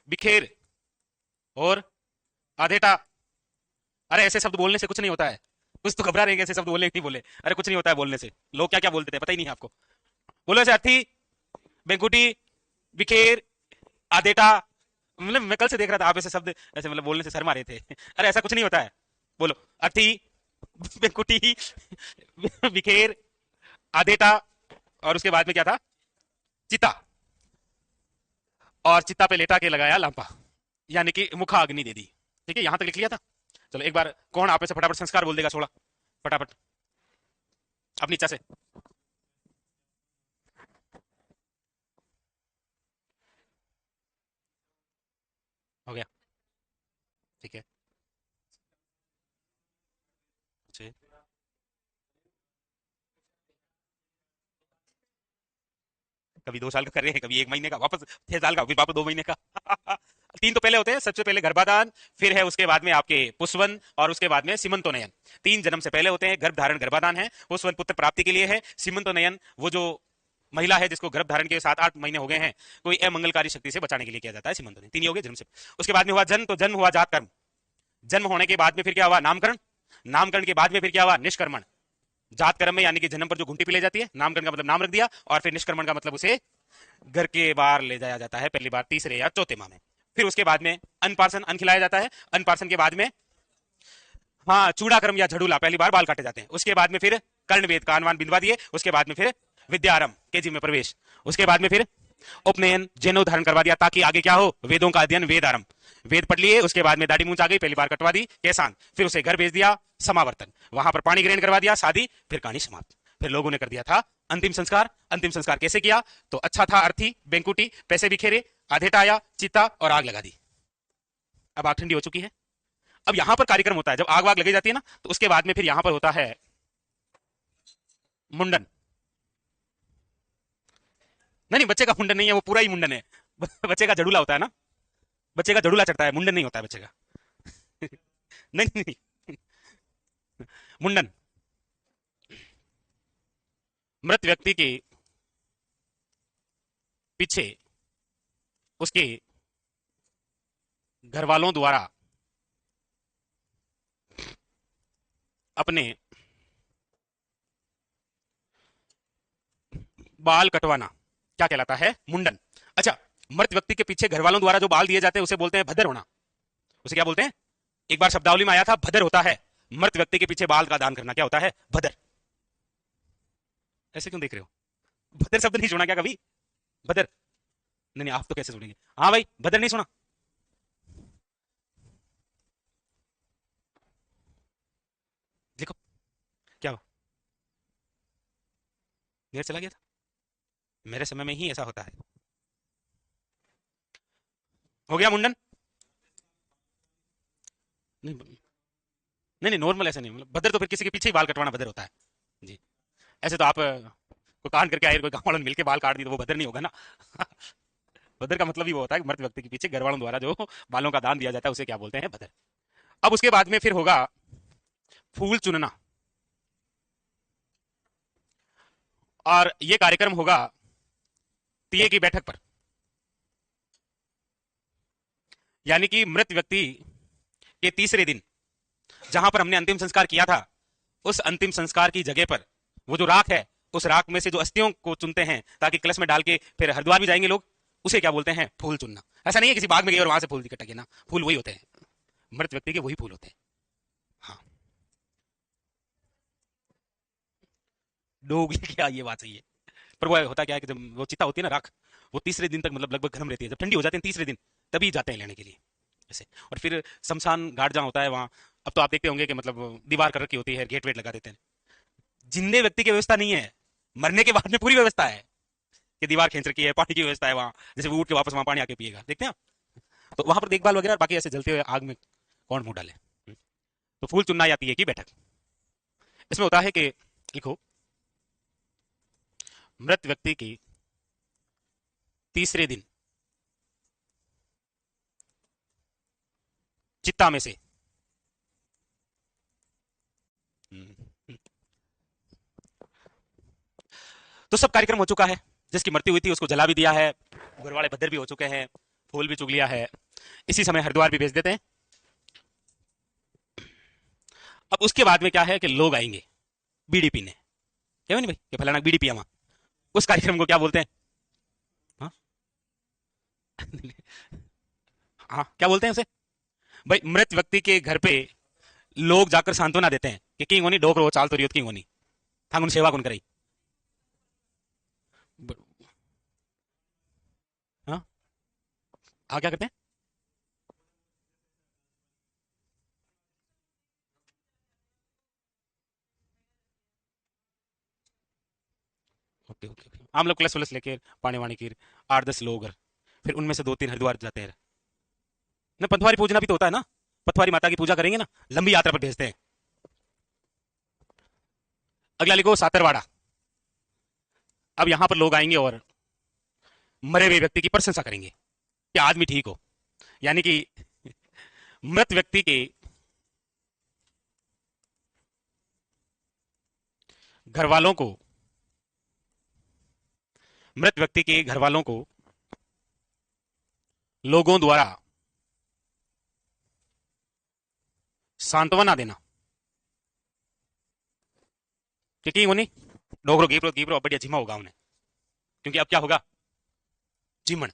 बिखेर और आधेटा। अरे ऐसे शब्द बोलने से कुछ नहीं होता है। कुछ तो घबरा रहे हैं, ऐसे शब्द बोले नहीं बोले। अरे कुछ नहीं होता है बोलने से। लोग क्या क्या बोलते थे पता ही नहीं है आपको। बोलो ऐसे, अर्थी, बेंकुटी, बिखेर, आधेटा। मतलब मैं कल से देख रहा था आप ऐसे शब्द ऐसे मतलब बोलने से शर्मा रहे थे। अरे ऐसा कुछ नहीं होता है। बोलो, अर्थी, बेंकुटी, बिखेर, आधेटा, और उसके बाद में क्या था? चिता। और चिता पे लेटा के लगाया लांपा, यानी कि मुखा अग्नि दे दी। ठीक है, यहां तक लिख लिया था। चलो एक बार कौन आप में से फटाफट संस्कार बोल देगा? छोड़ा फटाफट अपनी इच्छा से। हो गया? ठीक है। अच्छे। कभी 2 साल का कर रहे हैं, कभी 1 महीने का, वापस 6 साल का, फिर वापस 2 महीने का। 3 तो पहले होते हैं। सबसे पहले गर्भाधान, फिर है उसके बाद में आपके पुष्वन, और उसके बाद में सीमंतोनयन। 3 जन्म से पहले होते हैं। गर्भ धारण गर्भाधान है, पुष्वन पुत्र प्राप्ति के लिए है, सीमंतोनयन वो जो महिला है जिसको गर्भ धारण के 7-8 महीने हो गए हैं, कोई अमंगलकारी शक्ति से बचाने के लिए किया जाता है सीमंतोनयन। 3 ही हो गए जन्म से। उसके बाद में हुआ जन्म, तो जन्म हुआ जात कर्म। जन्म होने के बाद में फिर क्या हुआ? नामकरण। नामकरण के बाद में फिर क्या हुआ? निष्कर्मण। जात कर्म में यानी कि जन्म पर जो घुंटी पिलाई जाती है, नामकरण का मतलब नाम रख दिया, और फिर निष्कर्मण का मतलब उसे घर के बाहर ले जाया जाता है, पहली बार तीसरे या चौथे माह में। फिर उसके बाद में अनपार्सन, अन्न खिलाया जाता है। अनपार्सन के बाद में हाँ चूड़ा कर्म या झड़ूला, पहली बार बाल काटे जाते हैं। उसके बाद में फिर कर्णवेद, कान वान बिंदवा दिए। उसके बाद में फिर विद्यारंभ, केजी में प्रवेश। उसके बाद में फिर उपनयन, जनेऊ धारण करवा दिया, ताकि आगे क्या हो? वेदों का अध्ययन, वेद आरंभ। वेद पढ़ लिए। उसके बाद में दाढ़ी मूंछ आ गई, पहली बार कटवा दी, केसान। फिर उसे घर भेज दिया, समावर्तन। वहां पर पानी ग्रहण करवा दिया, शादी, फिर कहानी समाप्त। फिर लोगों ने कर दिया था अंतिम संस्कार। अंतिम संस्कार कैसे किया? तो अच्छा था, अर्थी, बेंकुटी, पैसे बिखेरे, आधेटा आया, चिता और आग लगा दी। अब आग ठंडी हो चुकी है। अब यहां पर कार्यक्रम होता है, जब आग वाग लगी जाती है ना, तो उसके बाद में फिर यहां पर होता है मुंडन। नहीं नहीं, बच्चे का मुंडन नहीं है, वो पूरा ही मुंडन है। बच्चे का जड़ूला होता है ना। बच्चे का जड़ूला चढ़ता है, मुंडन नहीं होता है बच्चे का। नहीं नहीं, मुंडन मृत व्यक्ति के पीछे उसके घर वालों द्वारा अपने बाल कटवाना क्या कहलाता है? मुंडन। अच्छा, मृत व्यक्ति के पीछे घर वालों द्वारा जो बाल दिए जाते हैं उसे बोलते हैं भदर होना। उसे क्या बोलते हैं? एक बार शब्दावली में आया था, भदर होता है मृत व्यक्ति के पीछे बाल का दान करना। क्या होता है? भदर। ऐसे क्यों देख रहे हो? भदर शब्द नहीं सुना क्या कभी? भदर? नहीं नहीं, आप तो कैसे सुनेंगे? हाँ भाई, भदर नहीं सुना? देखो क्या हुआ, देर चला गया था। मेरे समय में ही ऐसा होता है। हो गया मुंडन? नहीं नहीं नहीं, नॉर्मल ऐसे नहीं, मतलब भदर तो फिर किसी के पीछे ही बाल कटवाना भदर होता है। जी। ऐसे तो आप कोई कांड करके आए, कोई गाँव वालों ने मिलके बाल काट दी, तो वो भदर नहीं होगा ना। भदर का मतलब ही वो होता है कि मृत व्यक्ति के पीछे घर वालों द्वारा जो बालों का दान दिया जाता है उसे क्या बोलते हैं? भदर। अब उसके बाद में फिर होगा फूल चुनना। और ये कार्यक्रम होगा तीये की बैठक पर। यानी कि मृत व्यक्ति के तीसरे दिन, जहां पर हमने अंतिम संस्कार किया था, उस अंतिम संस्कार की जगह पर वो जो राख है, उस राख में से जो अस्थियों को चुनते हैं ताकि कलश में डाल के फिर हरिद्वार भी जाएंगे लोग, उसे क्या बोलते हैं? फूल चुनना। ऐसा नहीं है किसी बाग में गए और वहां से फूल इकट्ठा किए ना, फूल वही होते हैं, मृत व्यक्ति के वही फूल होते हैं। हाँ, डोगली क्या, ये बात सही है। पर वो होता क्या है कि जब वो चिता होती है ना, राख, वो तीसरे दिन तक मतलब लगभग गर्म रहती है। जब ठंडी हो जाती है तीसरे दिन, तभी जाते हैं लेने के लिए ऐसे। और फिर शमशान घाट जहाँ होता है वहाँ, अब तो आप देखते होंगे कि मतलब दीवार कर रखी होती है, गेट वेट लगा देते हैं। जिंदे व्यक्ति की व्यवस्था नहीं है, मरने के बाद में पूरी व्यवस्था है कि दीवार खींच रखी है, पानी की व्यवस्था है वहाँ, जैसे वो उठ के वापस वहाँ पानी आके पिएगा, देखते हैं आप। तो वहां पर देखभाल वगैरह, बाकी ऐसे जलते हुए आग में कौन मुंह डाले। तो फूल चुनना जाती है कि बैठक। इसमें होता है कि लिखो, मृत व्यक्ति की तीसरे दिन चित्ता में से तो सब कार्यक्रम हो चुका है। जिसकी मृत्यु हुई थी उसको जला भी दिया है, घरवाले भद्र भी हो चुके हैं, फूल भी चुग लिया है, इसी समय हरिद्वार भी भेज देते हैं। अब उसके बाद में क्या है कि लोग आएंगे बीड़ी पीने, क्या नहीं भाई कि फलाना बीड़ी पिया वहां, उस कार्यक्रम को क्या बोलते हैं? हाँ हाँ, क्या बोलते हैं उसे? भाई मृत व्यक्ति के घर पे लोग जाकर सांत्वना देते हैं कि किंग होनी डोक रो चाल तो रियोत किंग होनी था उन सेवा कौन कराई। हाँ हाँ, क्या करते हैं? ओके ओके ओके, हम लोग क्लस व्लस लेके पानी वाणी की 8-10 लोग हैं, फिर उनमें से 2-3 हरिद्वार जाते हैं ना। पथवारी पूजना भी तो होता है ना, पथवारी माता की पूजा करेंगे ना, लंबी यात्रा पर भेजते हैं। अगला लिखो सातरवाड़ा। अब यहां पर लोग आएंगे और मरे हुए व्यक्ति की प्रशंसा करेंगे कि आदमी ठीक हो, यानी कि मृत व्यक्ति के घर वालों को, मृत व्यक्ति के घर वालों को लोगों द्वारा सांत्वना देना कि होनी डोगरो गीबरो गीबरो बढ़िया जिमा होगा उन्हें, क्योंकि अब क्या होगा? जिमन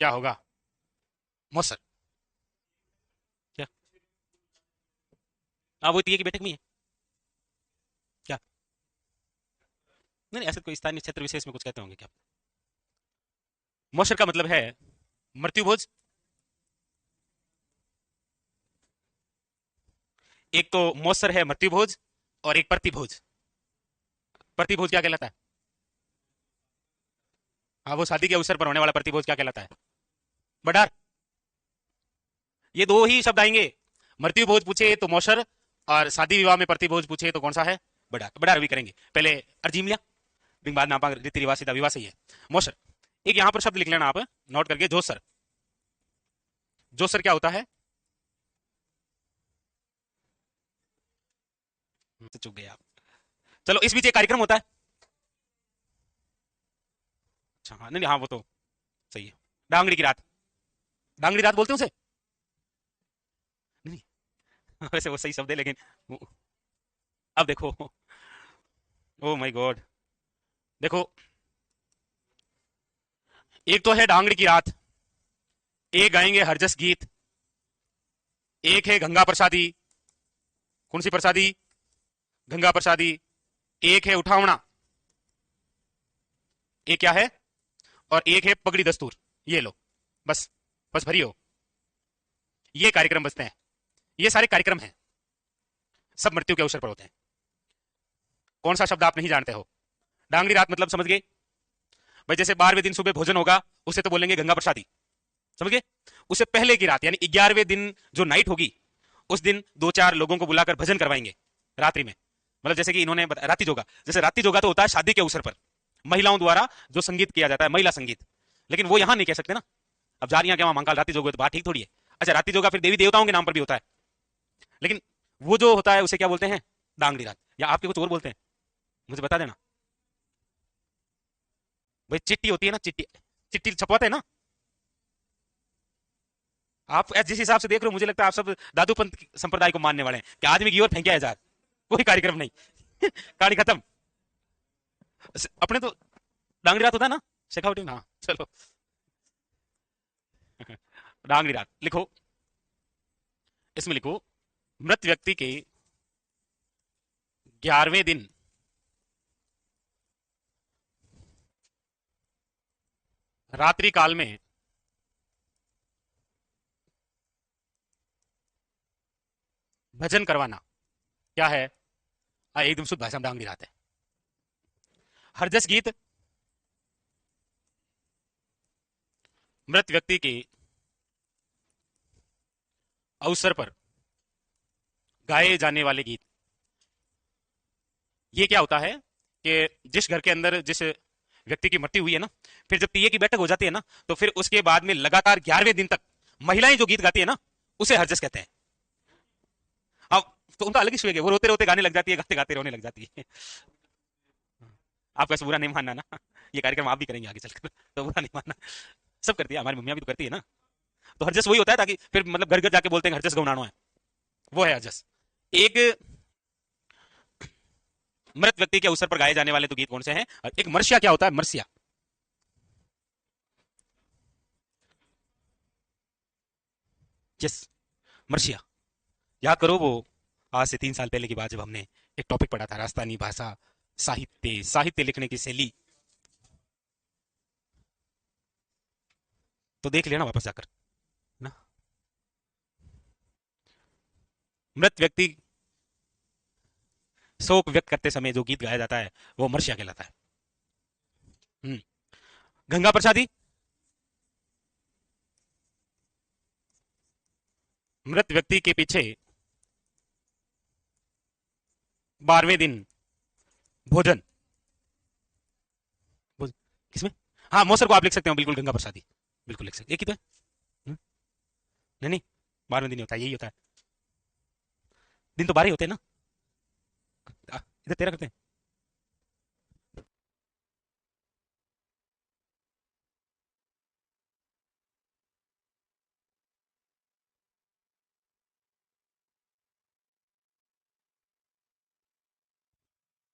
क्या होगा? मौसर क्या? हाँ वो तीये की बैठक में है क्या? नहीं नहीं, ऐसे कोई स्थानीय क्षेत्र विशेष में कुछ कहते होंगे क्या? मौसर का मतलब है मृत्यु भोज। एक तो मौसर है मृत्यु भोज, और एक प्रतिभोज। प्रतिभोज क्या कहलाता है? हाँ, वो शादी के अवसर पर होने वाला प्रतिभोज क्या कहलाता है? बडार। ये दो ही शब्द आएंगे, मृत्यु भोज पूछे तो मौसर, और शादी विवाह में प्रतिभोज पूछे तो कौन सा है? बडार। बडार भी करेंगे, पहले अर्जीम लिया, फिर बाद नापा रीति रिवाज सीधा विवाह सही है। मौसर। एक यहां पर शब्द लिख लेना आप नोट करके, जोसर। जोसर क्या होता है? चुप गए आप। चलो इस बीच एक कार्यक्रम होता है। अच्छा हाँ, नहीं नहीं, हाँ वो तो सही है। डांगड़ी की रात। डांगड़ी रात बोलते हैं उसे? नहीं वैसे वो सही शब्द है लेकिन अब देखो, ओ माय गॉड, देखो, एक तो है डांगड़ी की रात, एक गाएंगे हरजस गीत, एक है गंगा प्रसादी। कौन सी प्रसादी? गंगा प्रसादी। एक है उठावना। एक क्या है? और एक है पगड़ी दस्तूर। ये लो, बस, बस भरी हो। ये कार्यक्रम बचते हैं, ये सारे कार्यक्रम हैं, सब मृत्यु के अवसर पर होते हैं। कौन सा शब्द आप नहीं जानते हो? डांगड़ी रात मतलब समझ गए भाई? जैसे 12वें दिन सुबह भोजन होगा, उसे तो बोलेंगे गंगा प्रसादी, समझ गए? उससे पहले की रात यानी 11वें दिन जो नाइट होगी, उस दिन 2-4 लोगों को बुलाकर भजन करवाएंगे रात्रि में। मतलब जैसे कि इन्होंने रात्रि जोगा, जैसे रात्रि जोगा तो होता है शादी के अवसर पर महिलाओं द्वारा जो संगीत किया जाता है, महिला संगीत, लेकिन वो यहां नहीं कह सकते ना। अब जा रही क्या वहां मंगाल रात्रि जोग, तो बात ठीक थोड़ी है। अच्छा, रात्रि जोगा फिर देवी देवताओं के नाम पर भी होता है, लेकिन वो जो होता है उसे क्या बोलते हैं? डांगड़ी रात। या आपके कुछ और बोलते हैं, मुझे बता देना भाई। चिट्ठी होती है ना, चिट्ठी, चिट्ठी छपवाते हैं ना आप। जिस हिसाब से देख रहे हो मुझे लगता है आप सब दादू पंथ संप्रदाय को मानने वाले हैं कि आदमी की ओर फेंके हजार, कोई कार्यक्रम नहीं कहानी खत्म। अपने तो डांगरी रात होता है ना, शेखावटी में। हाँ चलो डांगरी रात लिखो, इसमें लिखो मृत व्यक्ति के 11वें दिन रात्रि काल में भजन करवाना क्या है? एकदम शुद्ध भाषा में डांगरी रात है। हरजस गीत मृत व्यक्ति के अवसर पर गाए जाने वाले गीत। ये क्या होता है कि जिस घर के अंदर जिस व्यक्ति की मृत्यु हुई है ना, फिर जब तीये की बैठक हो जाती है ना, तो फिर उसके बाद में लगातार 11वें दिन तक महिलाएं जो गीत गाती है ना, उसे हरजस कहते हैं। अब तो उनका अलग ही शुएगा, वो रोते रोते गाने लग जाती है, गाते गाते रोने लग जाती है। आपको ऐसे बुरा नहीं मानना ना। ये कार्यक्रम आप भी करेंगे आगे चलकर, तो बुरा नहीं मानना। सब करती है, हमारी मम्मियाँ भी तो करती है ना। तो हरजस वही होता है, ताकि फिर मतलब घर घर जाके बोलते हैं हरजस गौनानो है, वो है हरजस। एक मृत व्यक्ति के अवसर पर गाए जाने वाले तो गीत कौन से हैं, और एक मर्सिया क्या होता है, मर्सिया। यस, मर्सिया। याद करो वो, आज से 3 साल पहले की बात, जब हमने एक टॉपिक पढ़ा था, राजस्थानी भाषा, साहित्य, साहित्य लिखने की शैली। तो देख लेना वापस जाकर ना। मृत व्यक्ति शोक व्यक्त करते समय जो गीत गाया जाता है, वो मर्सिया कहलाता है। हम्म। गंगा प्रसादी। मृत व्यक्ति के पीछे 12वें दिन भोजन। किसमें? हाँ, मौसर को आप लिख सकते हो, बिल्कुल गंगा प्रसादी, बिल्कुल लिख सकते, एक ही तो है। हम्म, नहीं नहीं, 12वें दिन ही होता है, यही होता है। दिन तो 12 ही होते हैं ना। इधर 13 करते हैं।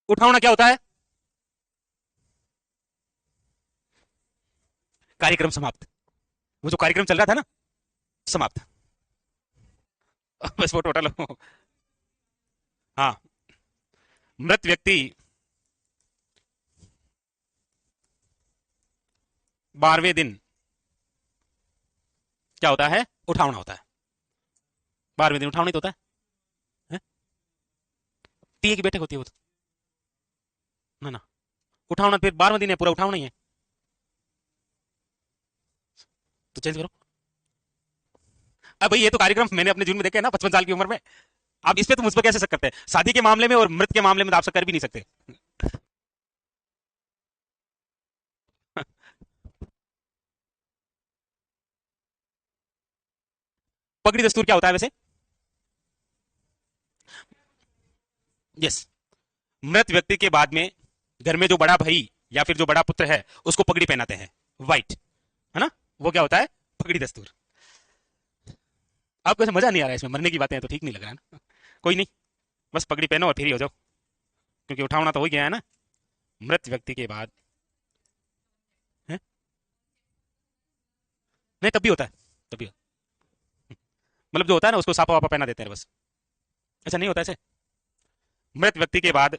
उठावना क्या होता है? कार्यक्रम समाप्त। वो जो कार्यक्रम चल रहा था ना, समाप्त। बस वो टोटल। हाँ। मृत व्यक्ति 12वें दिन क्या होता है, उठावना होता है। 12वें दिन उठावना ही तो होता है? तीये की बैठक होती है वो तो। ना ना, उठावना फिर 12वां दिन है, पूरा उठावना ही है। तो चेंज करो। अब भाई, ये तो कार्यक्रम मैंने अपने जीवन में देखे है ना, 55 साल की उम्र में। आप इस पे तो मुझ पर कैसे शक करते हैं? शादी के मामले में और मृत के मामले में तो आप शक कर भी नहीं सकते। पगड़ी दस्तूर क्या होता है वैसे? यस। मृत व्यक्ति के बाद में घर में जो बड़ा भाई या फिर जो बड़ा पुत्र है, उसको पगड़ी पहनाते हैं, व्हाइट, है ना। वो क्या होता है, पगड़ी दस्तूर। आपको ऐसे मजा नहीं आ रहा है इसमें, मरने की बातें हैं तो ठीक नहीं लग रहा है ना। कोई नहीं, बस पगड़ी पहनो और फिर ही हो जाओ, क्योंकि उठावना तो हो ही गया है ना, मृत व्यक्ति के बाद। है? नहीं, तब भी होता है, तभी मतलब जो होता है ना, उसको सापा वापा पहना देते हैं बस। ऐसा नहीं होता ऐसे। मृत व्यक्ति के बाद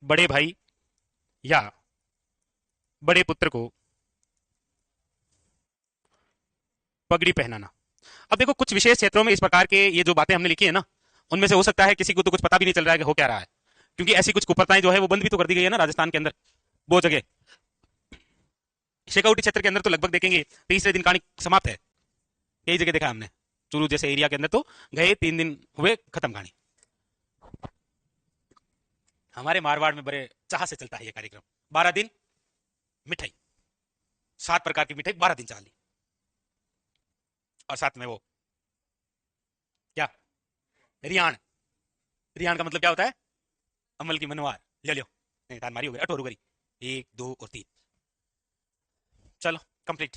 बड़े भाई या बड़े पुत्र को पगड़ी पहनाना। अब देखो, कुछ विशेष क्षेत्रों में इस प्रकार के ये जो बातें हमने लिखी है ना, उनमें से हो सकता है किसी को तो कुछ पता भी नहीं चल रहा है कि हो क्या रहा है, क्योंकि ऐसी कुछ कुप्रथाएं जो है वो बंद भी तो कर दी गई है ना राजस्थान के अंदर, बहुत जगह। शेखावटी क्षेत्र के अंदर तो लगभग देखेंगे तीसरे दिन कहानी समाप्त है। कई जगह देखा हमने, चुरू जैसे एरिया के अंदर तो गए 3 दिन हुए, खत्म कहानी। हमारे मारवाड़ में बड़े चाह से चलता है ये कार्यक्रम। 12 दिन मिठाई, 7 प्रकार की मिठाई 12 दिन चाली, और साथ में वो क्या, रियाण। रियाण का मतलब क्या होता है, अमल की मनवार, ले लो। नहीं, तान मारी हो गई, अठोर हो गई, 1 2 और 3। चलो, कंप्लीट।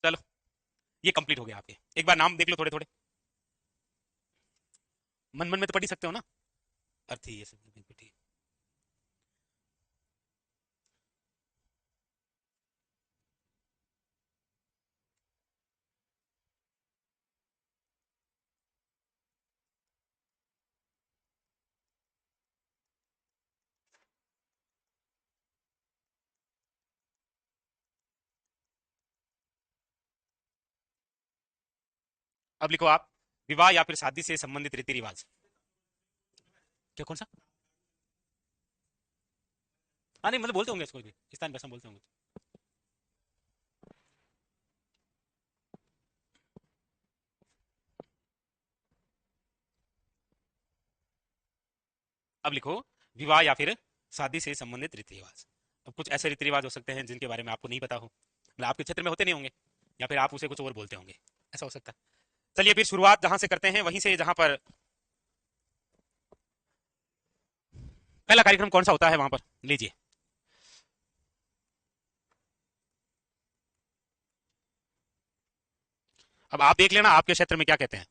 चलो, ये कंप्लीट हो गया आपके। एक बार नाम देख लो थोड़े थोड़े, मन मन में तो पढ़ ही सकते हो ना, अर्थ ही ये सब, ठीक है। अब लिखो आप, विवाह या फिर शादी से संबंधित रीति रिवाज। क्या, कौन सा? हाँ नहीं, मतलब बोलते होंगे इसको भी, स्थान भाषा में बोलते होंगे। अब लिखो विवाह या फिर शादी से संबंधित रीति रिवाज। अब कुछ ऐसे रीति रिवाज हो सकते हैं जिनके बारे में आपको नहीं पता हो, मतलब आपके क्षेत्र में होते नहीं होंगे, या फिर आप उसे कुछ और बोलते होंगे, ऐसा हो सकता है। चलिए फिर शुरुआत जहां से करते हैं वहीं से, जहां पर पहला कार्यक्रम कौन सा होता है वहां पर लीजिए। अब आप देख लेना आपके क्षेत्र में क्या कहते हैं।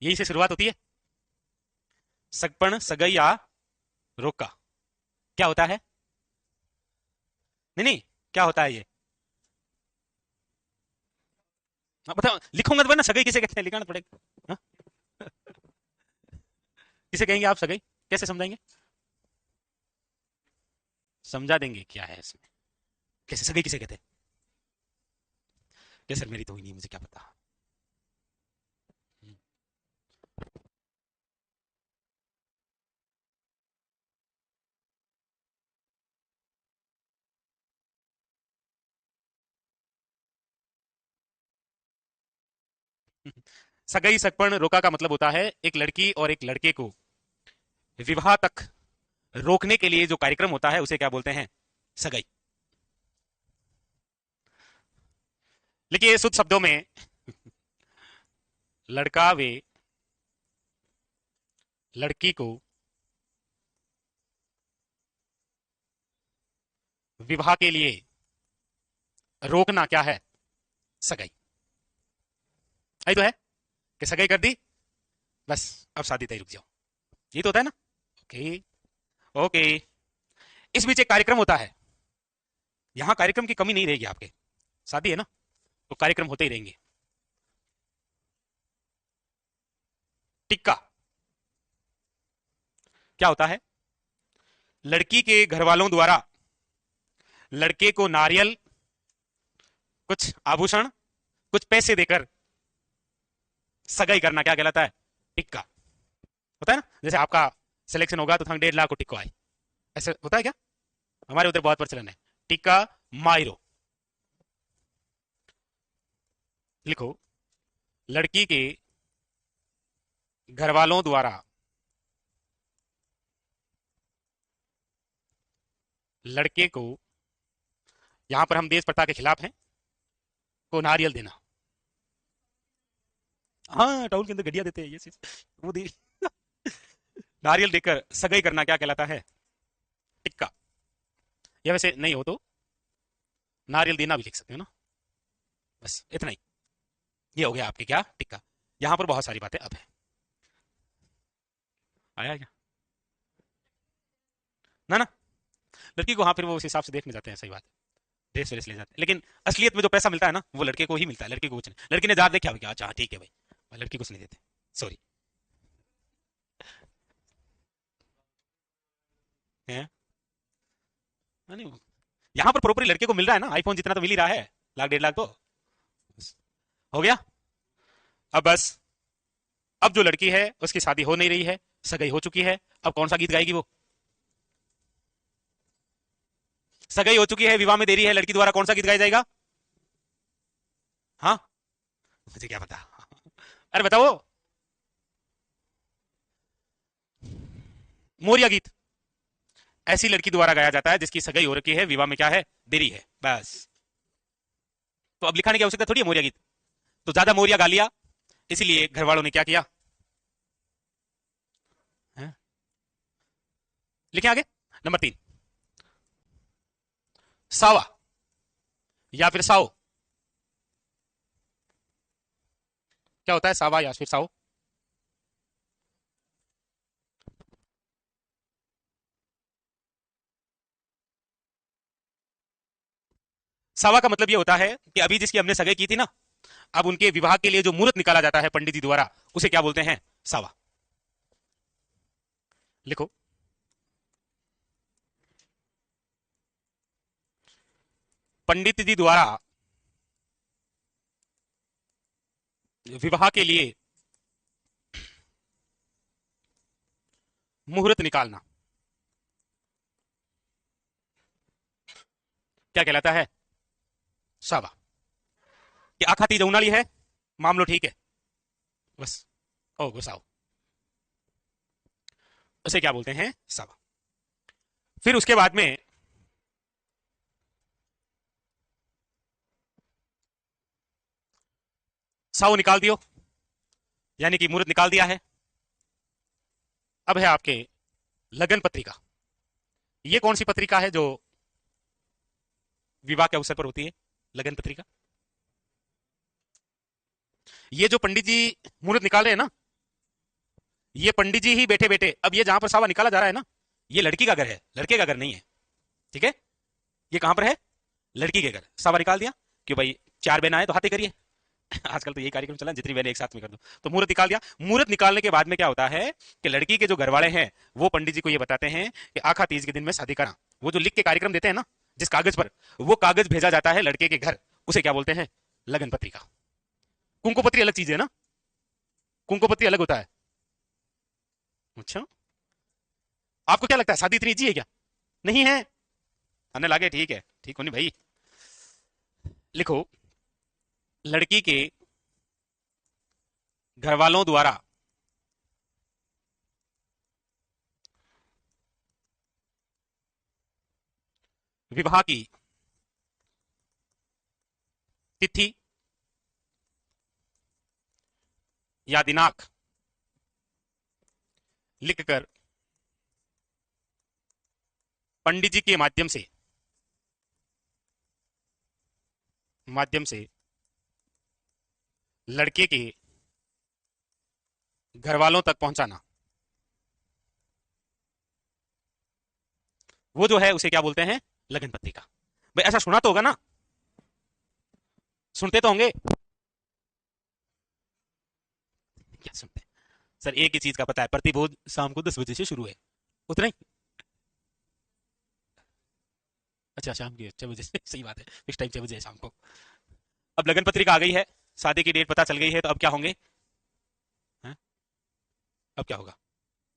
यही से शुरुआत होती है, सगपण सगई या रोका। क्या होता है? नहीं नहीं, क्या होता है ये? बताओ, लिखूंगा तो ना सगई किसे कहते हैं, लिखाना पड़ेगा। हाँ? किसे कहेंगे आप सगई? कैसे समझाएंगे? समझा देंगे क्या है इसमें, कैसे सगई किसे कहते हैं? क्या सर, मेरी तो हुई नहीं, मुझे क्या पता। सगई सगपण रोका का मतलब होता है एक लड़की और एक लड़के को विवाह तक रोकने के लिए जो कार्यक्रम होता है उसे क्या बोलते हैं? सगाई। लिखिए शुद्ध शब्दों में, लड़का वे लड़की को विवाह के लिए रोकना क्या है? सगाई। आई तो है कि सगाई कर दी, बस अब शादी तय, रुक जाओ। ये तो होता है ना। ओके। ओके। इस बीच एक कार्यक्रम होता है, यहां कार्यक्रम की कमी नहीं रहेगी आपके, शादी है ना तो कार्यक्रम होते ही रहेंगे। टिक्का क्या होता है? लड़की के घर वालों द्वारा लड़के को नारियल, कुछ आभूषण, कुछ पैसे देकर सगाई करना क्या कहलाता है? टिक्का। होता है ना, जैसे आपका सिलेक्शन होगा तो थंग 1.5 लाख को टिक्को आए, ऐसे होता है क्या? हमारे उधर बहुत प्रचलन है। टिक्का मायरो। लिखो, लड़की के घर वालों द्वारा लड़के को, यहां पर हम देश प्रथा के खिलाफ हैं, को नारियल देना। हाँ, टाउल के अंदर गड्डिया देते हैं ये चीज, वो दे। नारियल देकर सगाई करना क्या कहलाता है? टिक्का। या वैसे नहीं हो तो नारियल देना भी लिख सकते हो ना। बस इतना ही, ये हो गया आपके क्या? टिक्का। यहां पर बहुत सारी बातें अब है। आया क्या? ना ना, लड़की को हाँ फिर वो उस हिसाब से देखने जाते हैं, सही बात है, ड्रेस व्रेस ले जाते हैं, लेकिन असलियत में जो पैसा मिलता है ना वो लड़के को ही मिलता है, लड़की को कुछ नहीं। लड़की ने जार देखा क्या? अच्छा हाँ, ठीक है भाई, लड़की कुछ नहीं देते, सॉरी। है नहीं, यहाँ पर प्रॉपर्ली लड़के को मिल रहा है ना, आईफोन जितना तो मिल ही रहा है, 1 लाख 1.5 लाख तो बस, हो गया। अब बस, अब जो लड़की है उसकी शादी हो नहीं रही है, सगाई हो चुकी है, अब कौन सा गीत गाएगी वो? सगाई हो चुकी है, विवाह में देरी है, लड़की द्वारा कौन सा गीत गाया जाएगा? हाँ, मुझे क्या पता। अरे बताओ। मोरिया गीत ऐसी लड़की द्वारा गाया जाता है जिसकी सगाई हो रखी है, विवाह में क्या है? देरी है, बस। तो अब लिखाने की आवश्यकता थोड़ी है मोरिया गीत, तो ज्यादा मोरिया गा लिया, इसीलिए घर वालों ने क्या किया है? लिखे आगे। नंबर 3, सावा या फिर साओ। क्या होता है सावा या फिर साओ? सावा का मतलब ये होता है कि अभी जिसकी हमने सगाई की थी ना, अब उनके विवाह के लिए जो मुहूर्त निकाला जाता है पंडित जी द्वारा, उसे क्या बोलते हैं? सावा। लिखो, पंडित जी द्वारा विवाह के लिए मुहूर्त निकालना क्या कहलाता है? सावा। कि आखा तीज उनाली है, मामलो ठीक है, बस। ओ गुस्साओ, उसे क्या बोलते हैं? सावा। फिर उसके बाद में साओ निकाल दियो, यानी कि मुहूर्त निकाल दिया है। अब है आपके लगन पत्रिका। ये कौन सी पत्रिका है जो विवाह के अवसर पर होती है? लगन पत्रिका। ये जो पंडित जी मुहूर्त निकाल रहे हैं ना, ये पंडित जी ही बैठे बैठे, अब ये जहां पर सावा निकाला जा रहा है ना, ये लड़की का घर है, लड़के का घर नहीं है। ठीक है? ये कहां पर है? लड़की के घर। सावा निकाल दिया, क्यों भाई, चार बहना है तो हाथी करिए। आजकल तो यही कार्यक्रम चला, जितनी बहनें एक साथ में कर दो। तो मुहूर्त निकाल दिया। मुहूर्त निकालने के बाद में क्या होता है कि लड़की के जो घर वाले हैं वो पंडित जी को ये बताते हैं कि आखा तीज के दिन में शादी करा। वो जो लिख के कार्यक्रम देते हैं ना, जिस कागज पर, वो कागज भेजा जाता है लड़के के घर, उसे क्या बोलते हैं? लगन पत्रिका। कुंकुपत्री अलग चीज है ना, कुंकुपत्री अलग होता है। अच्छा, आपको क्या लगता है शादी इतनी इजी है क्या? नहीं है? आने लगे, ठीक है, ठीक होनी भाई। लिखो, लड़की के घर वालों द्वारा विवाह की तिथि या दिनांक लिखकर पंडित जी के माध्यम से लड़के के घर वालों तक पहुंचाना, वो जो है उसे क्या बोलते हैं? लगन पत्रिका। भाई ऐसा सुना तो होगा ना, सुनते तो होंगे। क्या सुनते हैं सर? एक ही चीज का पता है, प्रतिभोज शाम को 10 बजे से शुरू है, उतना ही। अच्छा, शाम के 6 बजे से, सही बात है, फिक्स टाइम 6 बजे है शाम को। अब लगन पत्रिका आ गई है, शादी की डेट पता चल गई है, तो अब क्या होंगे? हैं? अब क्या होगा?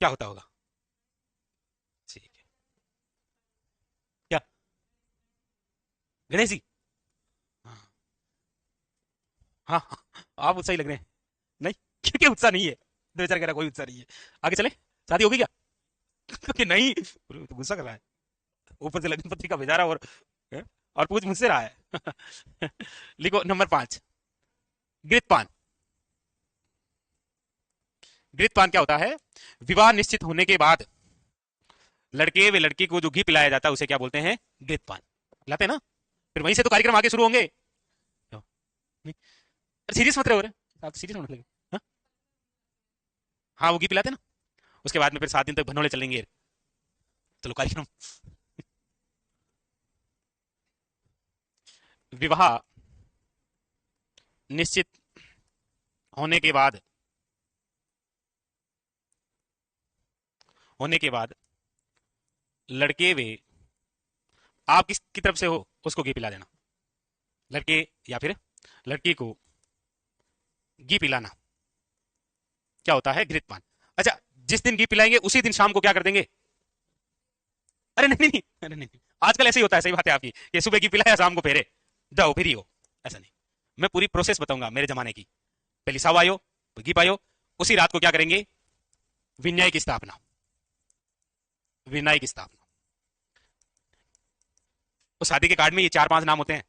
क्या होता होगा? ठीक है। क्या? गणेश जी? हाँ हाँ हाँ, आप उत्साही लग रहे हैं। नहीं, क्योंकि उत्साह नहीं है, दो चार कह रहा कोई उत्साह नहीं है। आगे चले, शादी होगी क्या? कि नहीं, तो गुस्सा कर रहा है, ऊपर से लगन पत्रिका भेजा रहा है, हैं? और पूछ मुझसे रहा है। लिखो नंबर 5, गृतपान। गृतपान क्या होता है? विवाह निश्चित होने के बाद लड़के व लड़की को जो घी पिलाया जाता है उसे क्या बोलते हैं? गृतपान। पिलाते हैं ना, फिर वहीं से तो कार्यक्रम आगे शुरू होंगे। सीरियस मत रहे हो रे, आप सीरियस मत लगे। हाँ हाँ, वो घी पिलाते हैं ना, उसके बाद में फिर 7 दिन तक भनोले चलेंगे। चलो कार्यक्रम। विवाह निश्चित होने के बाद, लड़के वे, आप किसकी तरफ से हो, उसको घी पिला देना। लड़के या फिर लड़की को घी पिलाना क्या होता है? घृतपान। अच्छा, जिस दिन घी पिलाएंगे उसी दिन शाम को क्या कर देंगे? अरे नहीं नहीं नहीं, अरे नहीं नहीं। आजकल ऐसे ही होता है, सही बात है आपकी, कि सुबह घी पिलाया शाम को फेरे, जाओ फिर ही हो। ऐसा नहीं, मैं पूरी प्रोसेस बताऊंगा मेरे जमाने की। पहले साव आयो, फिर घी पायो, उसी रात को क्या करेंगे? विन्याय की स्थापना। विनाय की स्थापना। उस शादी के कार्ड में ये 4-5 नाम होते हैं: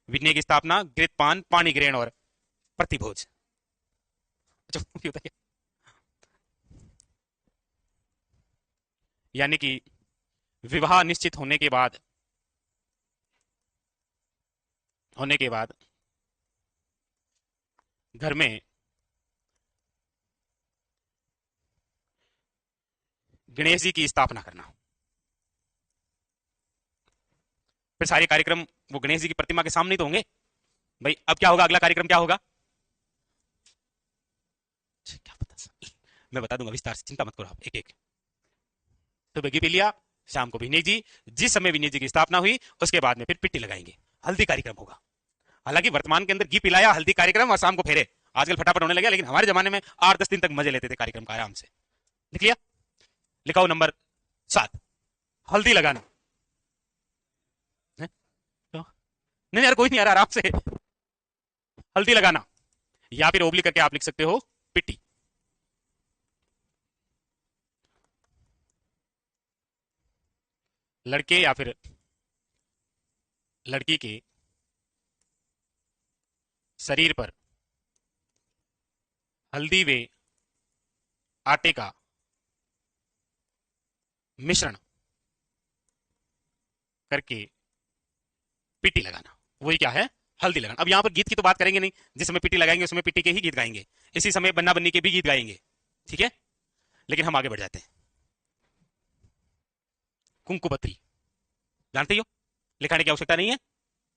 विनय की स्थापना, घृतपान, पानी ग्रहण और प्रतिभोज। अच्छा, होता है, यानी कि विवाह निश्चित होने के बाद घर में गणेश जी की स्थापना करना। फिर सारे कार्यक्रम वो गणेश जी की प्रतिमा के सामने ही तो होंगे। भाई अब क्या होगा, अगला कार्यक्रम क्या होगा? क्या पता सर, मैं बता दूंगा विस्तार से, चिंता मत करो आप। एक एक तो बेगी पी लिया, शाम को विनय जी, जिस समय विनय जी की स्थापना हुई उसके बाद में फिर पिट्टी लगाएंगे, हल्दी कार्यक्रम होगा। हालांकि वर्तमान के अंदर घी पिलाया, हल्दी कार्यक्रम और शाम को फेरे, आजकल फटाफट होने लगे, लेकिन हमारे जमाने में 8-10 दिन तक मजे लेते थे कार्यक्रम का आराम से। लिख लिया? लिखाओ नंबर 7, हल्दी लगाना है? तो, नहीं यार, कोई नहीं यार, आराम से। हल्दी लगाना, या फिर ओब्लिक करके आप लिख सकते हो पिट्टी। लड़के या फिर लड़की के शरीर पर हल्दी व आटे का मिश्रण करके पिट्टी लगाना, वही क्या है, हल्दी लगाना। अब यहां पर गीत की तो बात करेंगे नहीं, जिस समय पिट्टी लगाएंगे उसमें पिट्टी के ही गीत गाएंगे, इसी समय बन्ना बन्नी के भी गीत गाएंगे, ठीक है। लेकिन हम आगे बढ़ जाते हैं। कुंकुपत्री जानते ही हो, लिखाने की आवश्यकता नहीं है,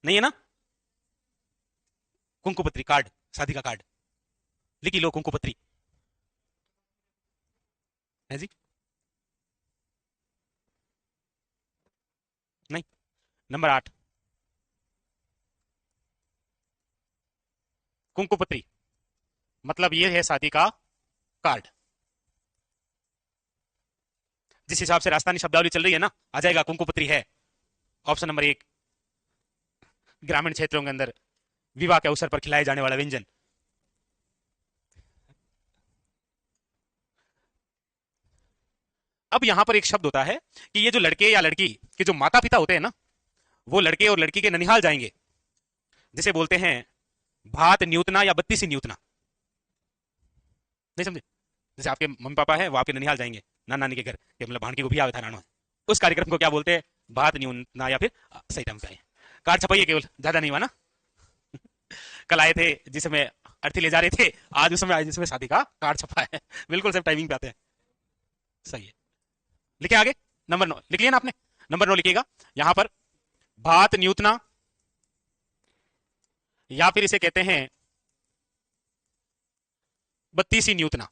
नहीं है ना। कुंकुपत्री कार्ड, शादी का कार्ड, लिखी लो कुंकुपत्री है जी। नहीं, नंबर 8 कुंकुपत्री मतलब ये है शादी का कार्ड। जिस हिसाब से राजस्थानी शब्दावली चल रही है ना, आ जाएगा कुंकुपत्री है ऑप्शन नंबर 1, ग्रामीण क्षेत्रों के अंदर विवाह के अवसर पर खिलाए जाने वाला व्यंजन। अब यहां पर एक शब्द होता है कि ये जो लड़के या लड़की के जो माता पिता होते हैं ना, वो लड़के और लड़की के ननिहाल जाएंगे, जिसे बोलते हैं भात न्यूतना या बत्तीसी न्यूतना। नहीं समझे, जैसे आपके मम्मी पापा है वो आपके ननिहाल जाएंगे, नाना नानी के घर, कि मतलब भाणकी को भी आवे था नानो है, उस कार्यक्रम को क्या बोलते हैं, भात न्यूतना या फिर सही टाइम पे आए। कार्ड छपाइए केवल, ज्यादा नहीं हुआ ना। कल आए थे जिस समय अर्थी ले जा रहे थे, आज उस समय आए जिसमें शादी का कार्ड छपा है। बिल्कुल सब टाइमिंग पे आते हैं, सही है। लिखे आगे, नंबर 9 लिख लिया ना आपने, नंबर 9 लिखिएगा यहां पर, भात न्यूतना या फिर इसे कहते हैं बत्तीसी न्यूतना।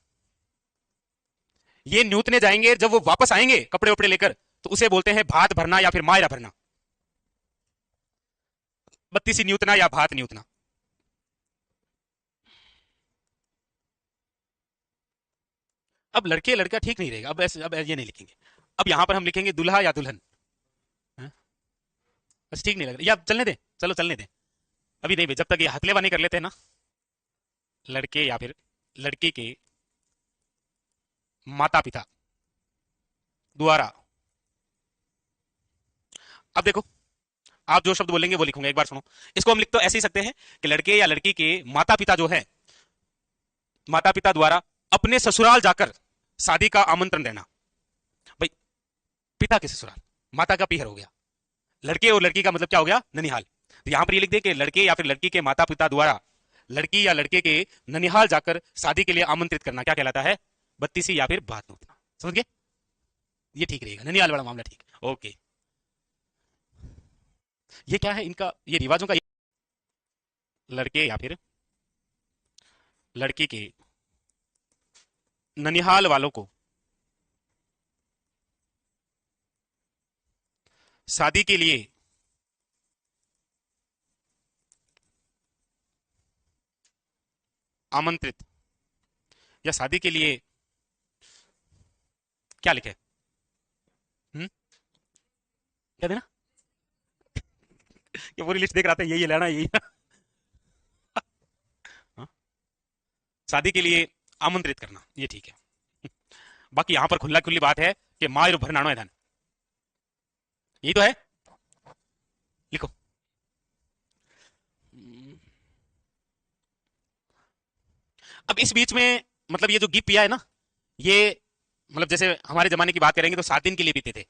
ये न्यूतने जाएंगे, जब वो वापस आएंगे कपड़े वपड़े लेकर, तो उसे बोलते हैं भात भरना या फिर मायरा भरना। बत्तीसी न्यूतना या भात न्यूतना। अब लड़के लड़का ठीक नहीं रहेगा, अब ऐसे अब ये नहीं लिखेंगे। अब यहां पर हम लिखेंगे दुल्हा या दुल्हन। हाँ? बस ठीक नहीं लग रहा, या चलने दे, चलो चलने दे, अभी नहीं, जब तक ये हकलेवा नहीं कर लेते ना। लड़के या फिर लड़की के माता पिता द्वारा। अब देखो, आप जो शब्द बोलेंगे वो लिखूंगा, एक बार सुनो। इसको हम लिख तो ऐसे ही सकते हैं कि लड़के या लड़की के माता पिता जो है, माता पिता द्वारा अपने ससुराल जाकर शादी का आमंत्रण देना। भाई पिता के ससुराल, माता का पीहर हो गया, लड़के और लड़की का मतलब क्या हो गया, ननिहाल। तो यहां पर ये लिख दे कि लड़के या फिर लड़की के माता पिता द्वारा लड़की या लड़के के ननिहाल जाकर शादी के लिए आमंत्रित करना क्या कहलाता है, बत्तीसी या फिर भात नोतना। समझ गए, ये ठीक रहेगा, ननिहाल वाला मामला ठीक। ओके, ये क्या है इनका, ये रिवाजों का, लड़के या फिर लड़की के ननिहाल वालों को शादी के लिए आमंत्रित, या शादी के लिए क्या लिखे, क्या देना, ये पूरी लिस्ट देख रहा था, यही लेना यही। हाँ? शादी के लिए आमंत्रित करना, ये ठीक है। बाकी यहां पर खुला खुली बात है कि मायर भरनानो है धन, यही तो है, लिखो। अब इस बीच में मतलब ये जो गिफ्ट पिया है ना, ये मतलब जैसे हमारे जमाने की बात करेंगे तो 7 दिन के लिए पीते थे,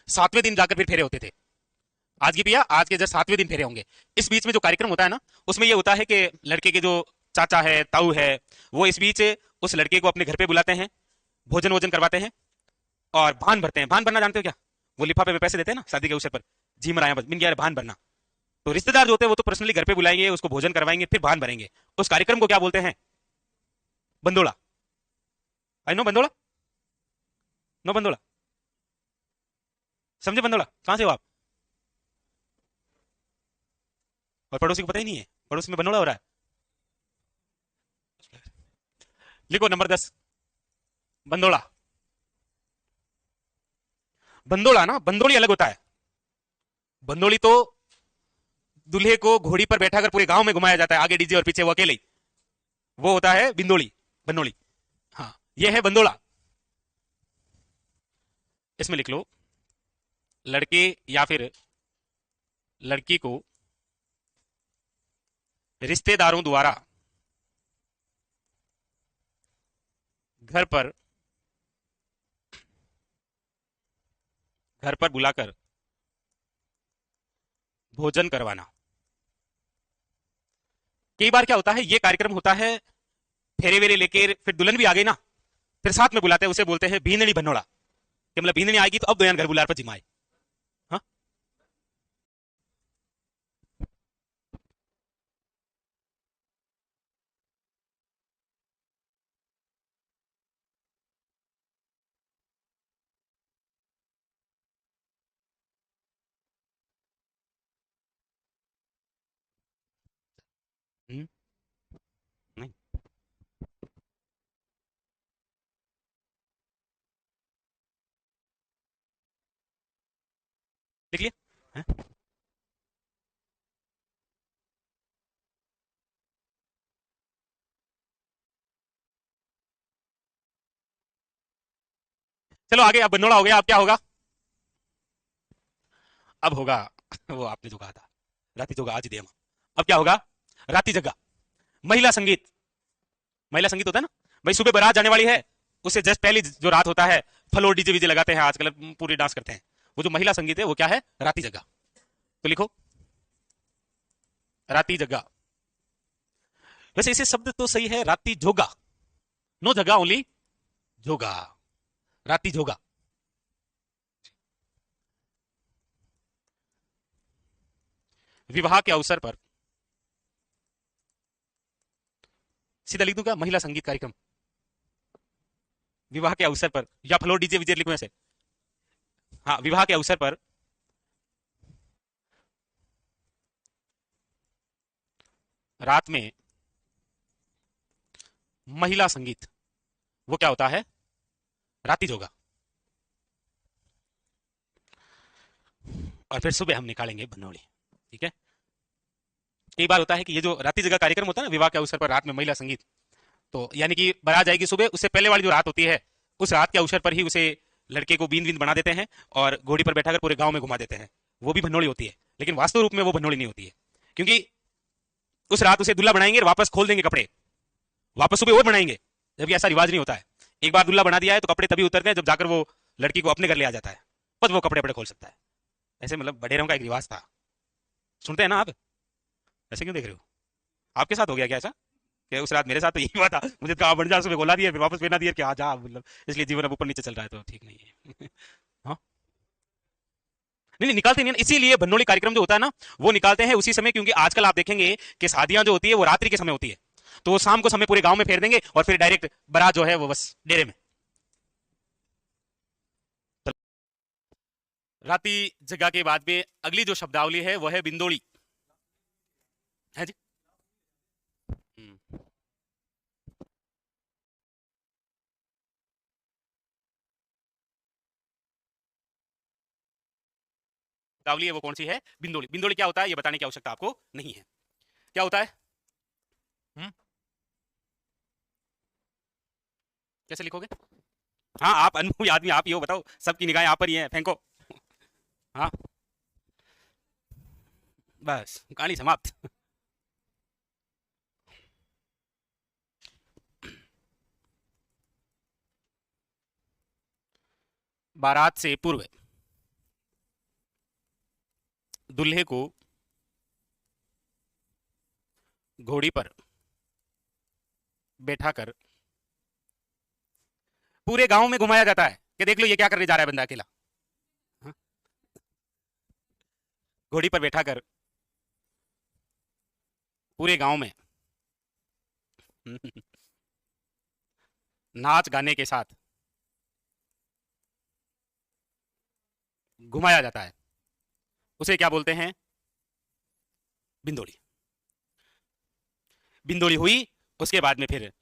7वें दिन जाकर फिर फेरे होते थे। आज की पिया, आज के जस्ट 7वें दिन फेरे होंगे। इस बीच में जो कार्यक्रम होता है ना, उसमें ये होता है कि लड़के के जो चाचा है, ताऊ है, वो इस बीच उस लड़के को अपने घर पे बुलाते हैं, भोजन वोजन करवाते हैं और भान भरते हैं। भान भरना जानते हो क्या, वो लिफाफे में पैसे देते हैं ना शादी के अवसर पर, जी मराया बस मिल गया भान भरना। तो रिश्तेदार जो होते हैं वो तो पर्सनली घर पे बुलाएंगे, उसको भोजन करवाएंगे, फिर भान भरेंगे। उस कार्यक्रम को क्या बोलते हैं, बंदोड़ा। आई नो बंदोड़ा, नो बंदोड़ा, समझे बंदोड़ा, कहां से हो आप, और पड़ोसी को पता ही नहीं है पड़ोसी में बंदोड़ा हो रहा है। लिखो नंबर 10, बंदोड़ा। बंदोड़ा ना, बंदोड़ी अलग होता है। बंदोड़ी तो दूल्हे को घोड़ी पर बैठाकर पूरे गांव में घुमाया जाता है, आगे डीजे और पीछे वो अकेले ही। वो होता है बिंदोली, बनोली। हाँ, ये है बंदोला। इसमें लिख लो, लड़के या फिर लड़की को रिश्तेदारों द्वारा घर पर बुलाकर भोजन करवाना। कई बार क्या होता है, ये कार्यक्रम होता है, फेरे वेरे लेके फिर दुल्हन भी आ गई ना, फिर साथ में बुलाते हैं, उसे बोलते हैं भींदड़ी भनोड़ा, कि मतलब भींदड़ी आएगी तो अब दोयान घर बुलार पर जिमाए। हाँ। नहीं, देख लिया। हाँ? चलो आगे, अब बनोड़ा हो गया, अब क्या होगा? अब होगा वो आपने जो कहा था, राती जोगा आज दे। अब क्या होगा? राती जगह, महिला संगीत। महिला संगीत होता है ना भाई, सुबह बारात जाने वाली है, उससे जस्ट पहले जो रात होता है, फलो डीजे वीजे लगाते हैं आजकल, पूरे डांस करते हैं। वो जो महिला संगीत है वो क्या है? राती जगह। तो लिखो, राती जगह। वैसे इसे शब्द तो सही है, राती जोगा, नो जगह ओनली जोगा, राती जोगा। विवाह के अवसर पर, सीधा लिख दूं क्या, महिला संगीत कार्यक्रम? विवाह के अवसर पर, या फ्लोर डीजे विजे लिखूं ऐसे? हाँ, विवाह के अवसर पर रात में महिला संगीत, वो क्या होता है? राती जोगा। और फिर सुबह हम निकालेंगे बनोली। ठीक है। कई बार होता है कि ये जो राती जगह कार्यक्रम होता है ना, विवाह के अवसर पर रात में महिला संगीत, तो यानी कि बारात जाएगी सुबह, उससे पहले वाली जो रात होती है, उस रात के अवसर पर ही उसे, लड़के को बींद बींद बना देते हैं और घोड़ी पर बैठाकर पूरे गांव में घुमा देते हैं। वो भी भनोड़ी होती है, लेकिन वास्तव रूप में वो भनोड़ी नहीं होती है, क्योंकि उस रात उसे दुल्ला बनाएंगे और वापस खोल देंगे कपड़े, वापस सुबह और बनाएंगे, जबकि ऐसा रिवाज नहीं होता है। एक बार दुल्ला बना दिया है तो कपड़े तभी उतरते हैं जब जाकर वो लड़की को अपने घर ले आ जाता है, बस वो कपड़े अपने खोल सकता है। ऐसे मतलब बडेरों का एक रिवाज था। सुनते हैं ना आप? ऐसे क्यों देख रहे हो? आपके साथ हो गया क्या ऐसा, कि उस रात मेरे साथ तो यही हुआ था, मुझे कहा बन जा, सुबह गोला दिया, फिर वापस पहना दिया कि आ जा, मतलब इसलिए जीवन अब ऊपर नीचे चल रहा है, तो ठीक नहीं है। हाँ। नहीं नहीं, निकालते नहीं, इसीलिए भनोली कार्यक्रम जो होता है ना, वो निकालते हैं उसी समय, क्योंकि आजकल आप देखेंगे कि शादियां जो होती है वो रात्रि के समय होती है, तो वो शाम को समय पूरे गांव में फेर देंगे और फिर डायरेक्ट बारात जो है वो बस डेरे में। राती जगह के बाद में अगली जो शब्दावली है वो है बिंदोड़ी। है जी। हम्म। शब्दावली है वो कौन सी है? बिंदोड़ी। बिंदोड़ी क्या होता है ये बताने की आवश्यकता आपको नहीं है। क्या होता है? हम्म, कैसे लिखोगे? हाँ, आप अनुभवी आदमी, आप ही हो, बताओ, सबकी निगाहें आप पर ही हैं, फेंको। हाँ, बस कहानी समाप्त। बारात से पूर्व दूल्हे को घोड़ी पर बैठाकर पूरे गांव में घुमाया जाता है, कि देख लो ये क्या करने जा रहा है बंदा अकेला। हाँ? घोड़ी पर बैठाकर पूरे गांव में नाच गाने के साथ घुमाया जाता है, उसे क्या बोलते हैं? बिंदोड़ी। बिंदोड़ी हुई, उसके बाद में फिर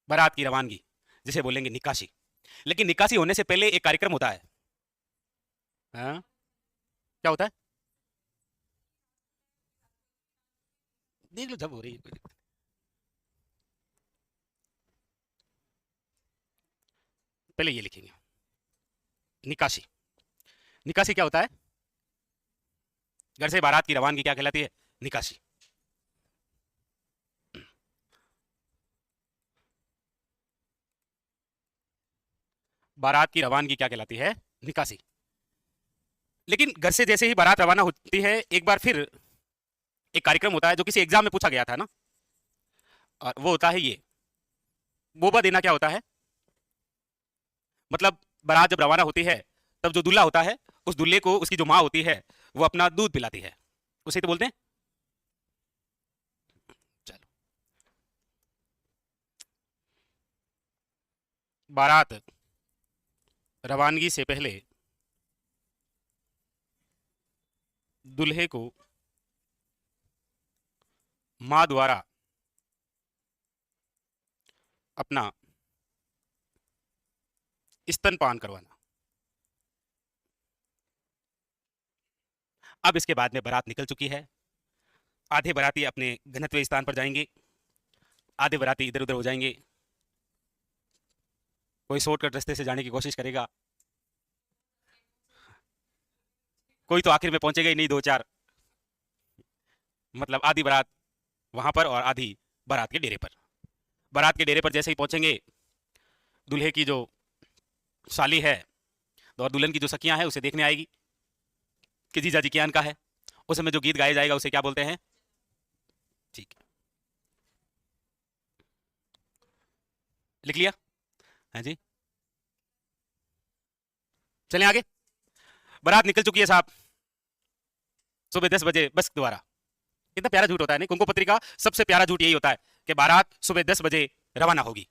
बारात की रवानगी, जिसे बोलेंगे निकासी। लेकिन निकासी होने से पहले एक कार्यक्रम होता है। हाँ? क्या होता है? देख लो जब हो रही है, कोई दिक्कत नहीं। पहले ये लिखेंगे निकासी। निकासी क्या होता है? घर से बारात की रवानगी क्या कहलाती है? निकासी। बारात की रवानगी क्या कहलाती है? निकासी। लेकिन घर से जैसे ही बारात रवाना होती है, एक बार फिर एक कार्यक्रम होता है जो किसी एग्जाम में पूछा गया था ना, और वो होता है ये, बोबा देना। क्या होता है? मतलब बारात जब रवाना होती है, तब जो दूल्हा होता है, उस दूल्हे को उसकी जो माँ होती है, वो अपना दूध पिलाती है। उसे तो बोलते हैं। चलो, बारात रवानगी से पहले दूल्हे को माँ द्वारा अपना स्तनपान करवाना। अब इसके बाद में बारात निकल चुकी है। आधे बाराती अपने गंतव्य स्थान पर जाएंगे, आधे बाराती इधर उधर हो जाएंगे। कोई शॉर्टकट रास्ते से जाने की कोशिश करेगा, कोई तो आखिर में पहुंचेगा ही नहीं, दो चार। मतलब आधी बारात वहां पर और आधी बारात के डेरे पर। बारात के डेरे पर जैसे ही पहुंचेंगे, दूल्हे की जो साली है और दुल्हन की जो सखियां हैं उसे देखने आएगी कि जीजा जी क्या का है। उस समय जो गीत गाया जाएगा उसे क्या बोलते हैं? ठीक है, लिख लिया? हाँ जी, चलें आगे। बारात निकल चुकी है साहब, सुबह 10 बजे बस द्वारा। कितना प्यारा झूठ होता है नहीं? कुंको पत्रिका सबसे प्यारा झूठ यही होता है कि बारात सुबह 10 बजे रवाना होगी।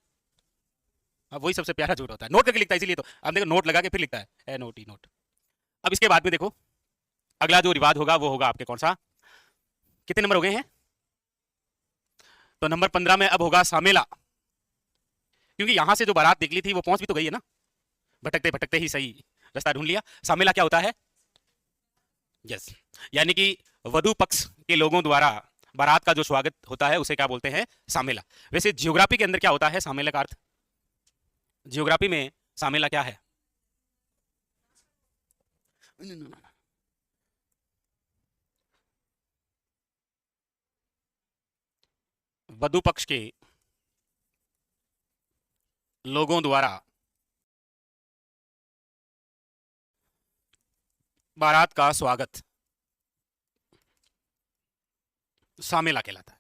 अब वही सबसे प्यारा झूठ होता है। नोट करके लिखता है, इसीलिए तो अब देखो नोट लगा के फिर लिखता है नोट ही नोट। अब इसके बाद में देखो, अगला जो रिवाज होगा वो होगा आपके कौन सा? कितने नंबर हो गए हैं? तो नंबर 15 में अब होगा सामेला। क्योंकि यहां से जो बारात निकली थी वो पहुंच भी तो गई है ना, भटकते भटकते ही सही रास्ता ढूंढ लिया। सामेला क्या होता है? यस, यानी कि वधु पक्ष के लोगों द्वारा बारात का जो स्वागत होता है उसे क्या बोलते हैं? सामेला। वैसे जियोग्राफी के अंदर क्या होता है सामेला का अर्थ? जियोग्राफी में सामेला क्या है? वधु पक्ष के लोगों द्वारा बारात का स्वागत सामेला कहलाता है।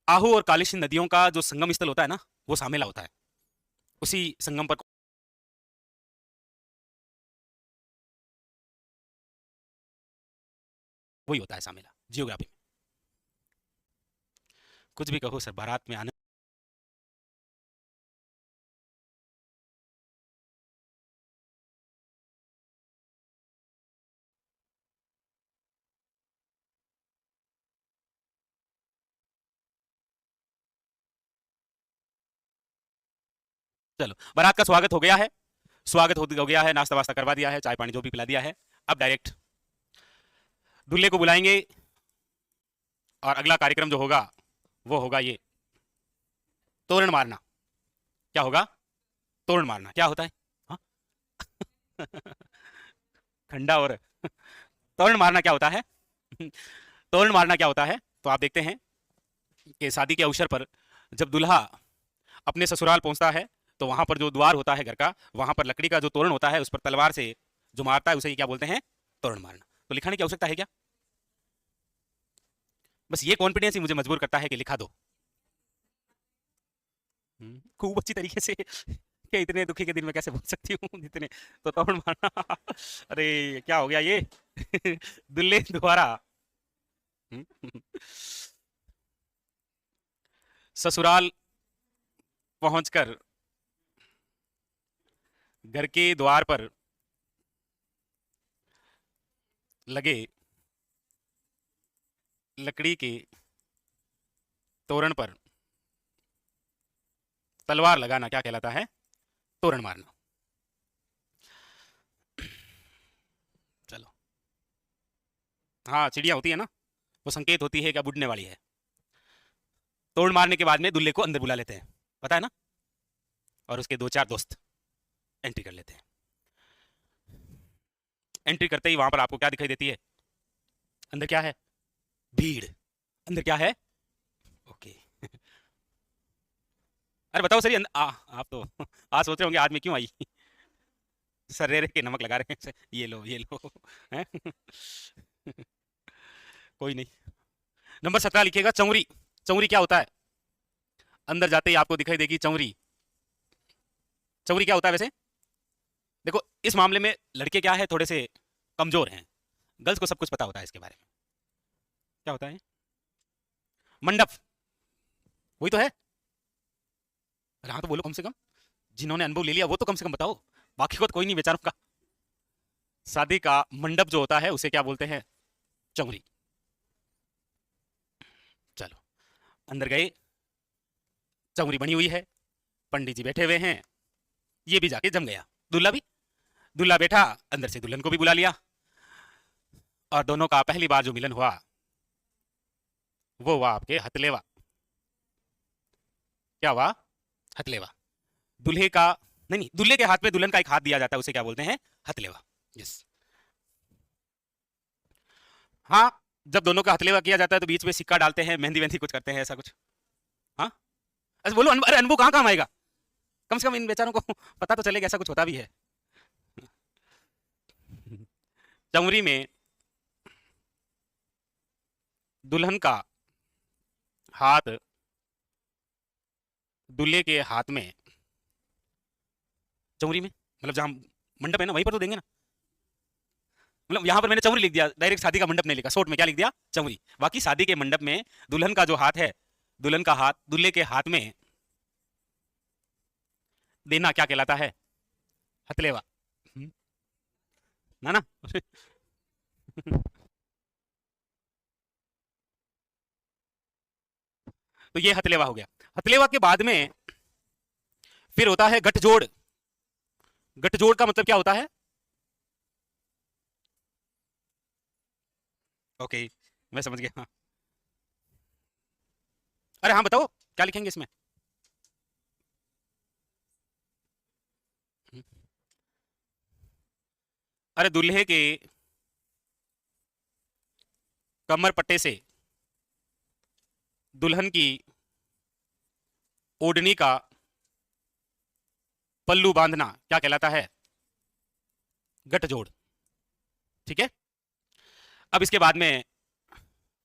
आहू और कालिशी नदियों का जो संगम स्थल होता है ना, वो सामेला होता है। उसी संगम पर वही होता है सामेला जियोग्राफी में। कुछ भी कहो सर, बारात में आने। चलो, बारात का स्वागत हो गया है, स्वागत हो गया है, नाश्ता वास्ता करवा दिया है, चाय पानी जो भी पिला दिया है। अब डायरेक्ट दूल्हे को बुलाएंगे और अगला कार्यक्रम जो होगा वो होगा ये, तोरण मारना। क्या होगा? तोरण मारना क्या होता है? हाँ? ठंडा और तोरण मारना क्या होता है? तोरण मारना क्या होता है? तो आप देखते हैं कि शादी के अवसर पर जब दूल्हा अपने ससुराल पहुंचता है, तो वहां पर जो द्वार होता है घर का, वहां पर लकड़ी का जो तोरण होता है उस पर तलवार से जो मारता है उसे क्या बोलते हैं? तोरण मारना। तो लिखाने की आवश्यकता है क्या? बस ये कॉन्फिडेंस ही मुझे मजबूर करता है कि लिखा दो। खूब अच्छी तरीके से क्या इतने दुखी के दिन में कैसे बोल सकती हूँ इतने। तो तोड़ मारना अरे क्या हो गया ये दुल्ले द्वारा ससुराल पहुंचकर घर के द्वार पर लगे लकड़ी के तोरण पर तलवार लगाना क्या कहलाता है? तोरण मारना। हाँ, चिड़िया होती है ना, वो संकेत होती है क्या बुड़ने वाली है। तोड़ मारने के बाद में दूल्हे को अंदर बुला लेते हैं, पता है ना, और उसके दो चार दोस्त एंट्री कर लेते हैं। एंट्री करते ही वहां पर आपको क्या दिखाई देती है? अंदर क्या है? भीड़। अंदर क्या है? ओके। अरे बताओ सर, आप तो आज सोच रहे होंगे आज में क्यों आई। सर रे रे के नमक लगा रहे हैं, ये लो ये लो। हैं? कोई नहीं। नंबर 17 लिखिएगा, चौरी। चौरी क्या होता है? अंदर जाते ही आपको दिखाई देगी चौरी। चौरी क्या होता है वैसे? देखो, इस मामले में लड़के क्या है, थोड़े से कमजोर हैं। गर्ल्स को सब कुछ पता होता है इसके बारे में। क्या होता है? मंडप। वही तो है। अरे हाँ तो बोलो कम से कम, जिन्होंने अनुभव ले लिया वो तो कम से कम बताओ, बाकी को तो कोई नहीं बेचारों का। शादी का मंडप जो होता है उसे क्या बोलते हैं? चौरी। चलो, अंदर गए, चौरी बनी हुई है, पंडित जी बैठे हुए हैं, ये भी जाके जम गया। दूल्हा भी, दूल्हा बैठा, अंदर से दुल्हन को भी बुला लिया, और दोनों का पहली बार जो मिलन हुआ वो हुआ आपके हथलेवा। क्या हुआ? हथलेवा। दूल्हे का, नहीं नहीं, दूल्हे के हाथ में दुल्हन का एक हाथ दिया जाता है, उसे क्या बोलते हैं? हथलेवा। यस। हाँ, जब दोनों का हथलेवा किया जाता है तो बीच में सिक्का डालते हैं, मेहंदी वेहंदी कुछ करते हैं, ऐसा कुछ। हाँ, अच्छा बोलो, अरे अनुभव कहाँ काम आएगा, कम से कम इन बेचारों को पता तो चलेगा ऐसा कुछ होता भी है। चमरी में दुल्हन का हाथ दूल्हे के हाथ में, चौरी में मतलब जहां मंडप है ना वहीं पर तो देंगे ना। मतलब यहां पर मैंने चौरी लिख दिया, डायरेक्ट शादी का मंडप नहीं लिखा, शॉर्ट में क्या लिख दिया? चौरी। बाकी शादी के मंडप में दुल्हन का जो हाथ है, दुल्हन का हाथ दूल्हे के हाथ में देना क्या कहलाता है? हथलेवा। ना ना। तो ये हथलेवा हो गया। हथलेवा के बाद में फिर होता है गठजोड़। गठजोड़ का मतलब क्या होता है? ओके, मैं समझ गया। हाँ, अरे हाँ बताओ, क्या लिखेंगे इसमें? अरे दूल्हे के कमर पट्टे से दुल्हन की ओढ़नी का पल्लू बांधना क्या कहलाता है? गठजोड़। ठीक है। अब इसके बाद में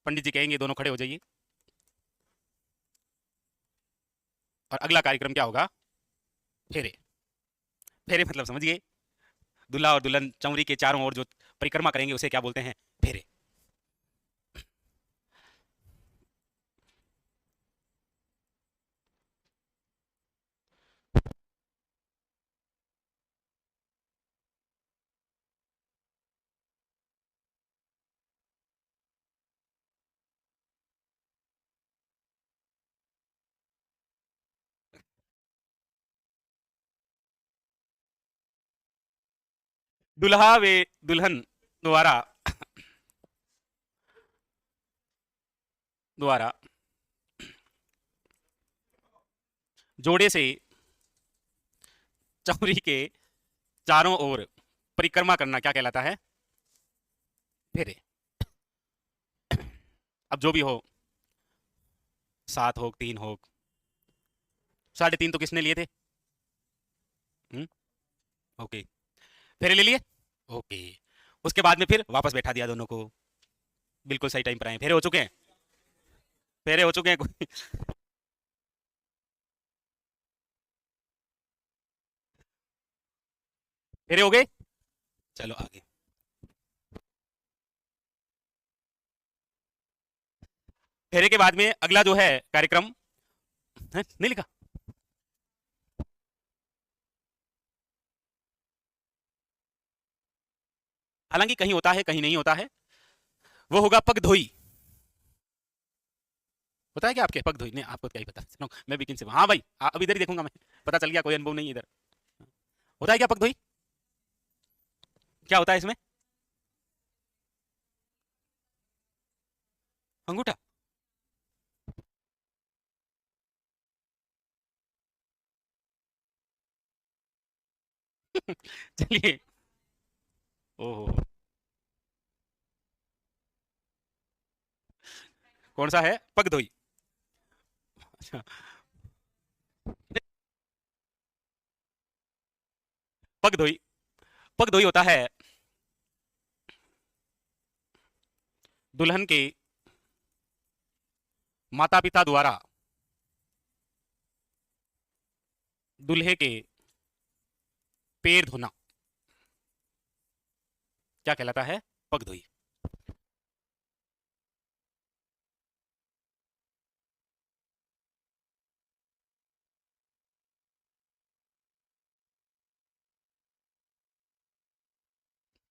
पंडित जी कहेंगे दोनों खड़े हो जाइए, और अगला कार्यक्रम क्या होगा? फेरे। फेरे मतलब समझ गए, दूल्हा और दुल्हन चौरी के चारों ओर जो परिक्रमा करेंगे उसे क्या बोलते हैं? फेरे। दुल्हा वे दुल्हन द्वारा द्वारा जोड़े से चौरी के चारों ओर परिक्रमा करना क्या कहलाता है? फेरे। अब जो भी हो, 7 हो 3 हो, 3.5 तो किसने लिए थे? हम्म, ओके, फेरे ले लिए। ओके, उसके बाद में फिर वापस बैठा दिया दोनों को, बिल्कुल सही टाइम पर आए, फेरे हो चुके हैं। फेरे हो चुके हैं। फेरे हो गए। चलो आगे। फेरे के बाद में अगला जो है कार्यक्रम है, नहीं लिखा? हालांकि कहीं होता है कहीं नहीं होता है। वो होगा पगधोई। होता है क्या आपके पगधोई? नहीं, आपको क्या ही पता, चलो मैं भी किन से, हाँ भाई, अब इधर ही देखूंगा मैं, पता चल गया कोई अनुभव नहीं है इधर। होता है क्या पगधोई? क्या होता है इसमें? अंगूठा। चलिए। ओहो। कौन सा है? पगधोई। अच्छा। पगधोई। पगधोई होता है दुल्हन के माता पिता द्वारा दूल्हे के पैर धोना। क्या कहलाता है? पगधोई।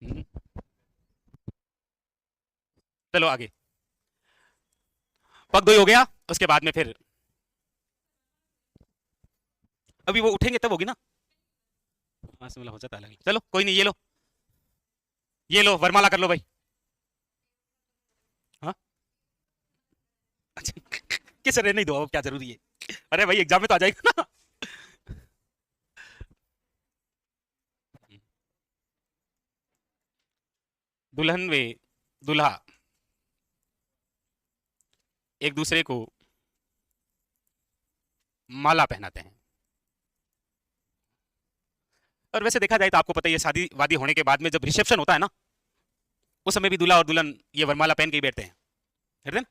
हम्म, चलो आगे। पगधोई हो गया, उसके बाद में फिर अभी वो उठेंगे तब होगी ना। हाँ मतलब हो जाता है, चलो कोई नहीं, ये लो। ये लो वरमाला कर लो भाई। हाँ। अच्छा। किस रहने नहीं दो, अब क्या जरूरी है? अरे भाई एग्जाम में तो आ जाएगा ना। दुल्हन वे दूल्हा एक दूसरे को माला पहनाते हैं। और वैसे देखा जाए तो आपको पता ही है, शादी वादी होने के बाद में जब रिसेप्शन होता है ना, उस समय भी दूल्हा और दुल्हन ये वरमाला पहन के ही बैठते हैं। है ना?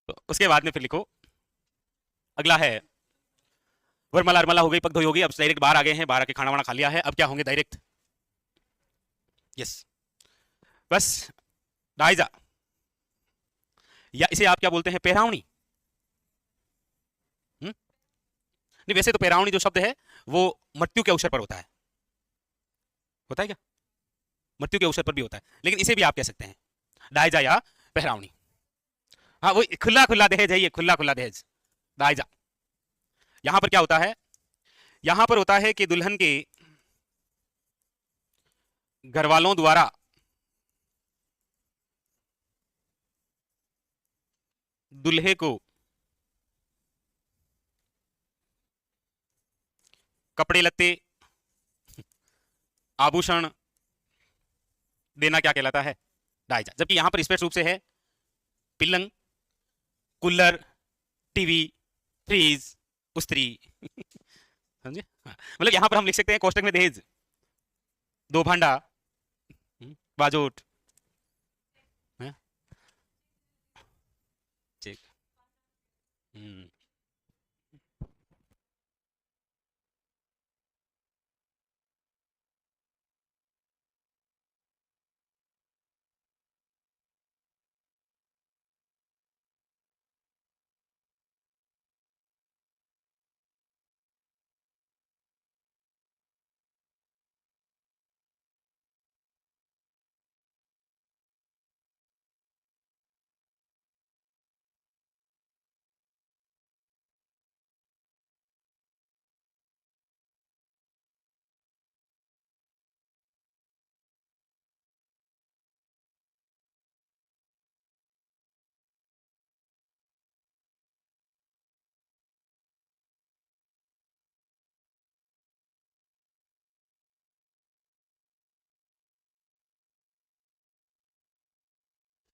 तो उसके बाद में फिर लिखो, अगला है वरमाला अरमाला हो गई, पग धोई होगी, अब डायरेक्ट बाहर आ गए हैं, बाहर आके खाना वाना खा लिया है, अब क्या होंगे डायरेक्ट? यस। बस। दाइजा, या इसे आप क्या बोलते हैं? पेरावनी। नहीं वैसे तो पेरावनी जो शब्द है वो मृत्यु के अवसर पर होता है। होता है क्या? मृत्यु के अवसर पर भी होता है, लेकिन इसे भी आप कह सकते हैं दाइजा या पेरावनी। हाँ वो खुला खुला दहेज है, ये खुला खुला दहेज, दाइजा। यहां पर क्या होता है? यहां पर होता है कि दुल्हन के घर वालों द्वारा दूल्हे को कपड़े लत्ते, आभूषण देना क्या कहलाता है? दाइजा। जबकि यहां पर स्पष्ट रूप से है पिलंग, कूलर, टीवी, फ्रीज, उस्त्री। समझे? हाँ। मतलब यहां पर हम लिख सकते हैं कोष्टक में दहेज, दो भांडा, बाजोट। है? ठीक। हम्म।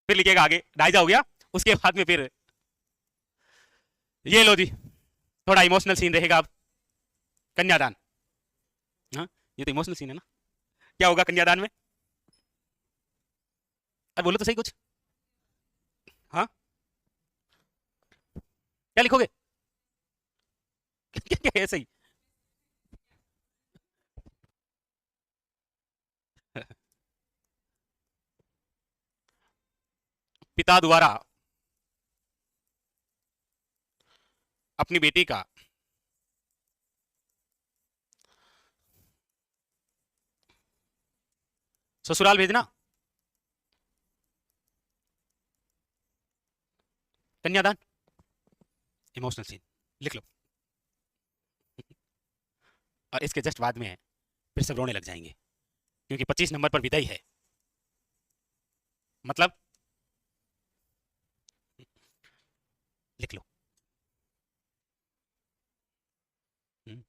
फिर लिखिएगा आगे, दाइजा हो गया, उसके बाद में फिर ये लो जी, थोड़ा इमोशनल सीन रहेगा अब, कन्यादान। हाँ, ये तो इमोशनल सीन है ना। क्या होगा कन्यादान में? अब बोलो तो सही कुछ। हाँ, क्या लिखोगे? क्या क्या है सही? पिता द्वारा अपनी बेटी का ससुराल भेजना, कन्यादान, इमोशनल सीन, लिख लो। और इसके जस्ट बाद में है, फिर सब रोने लग जाएंगे, क्योंकि 25 नंबर पर विदाई है। मतलब लिख लो। हम्म।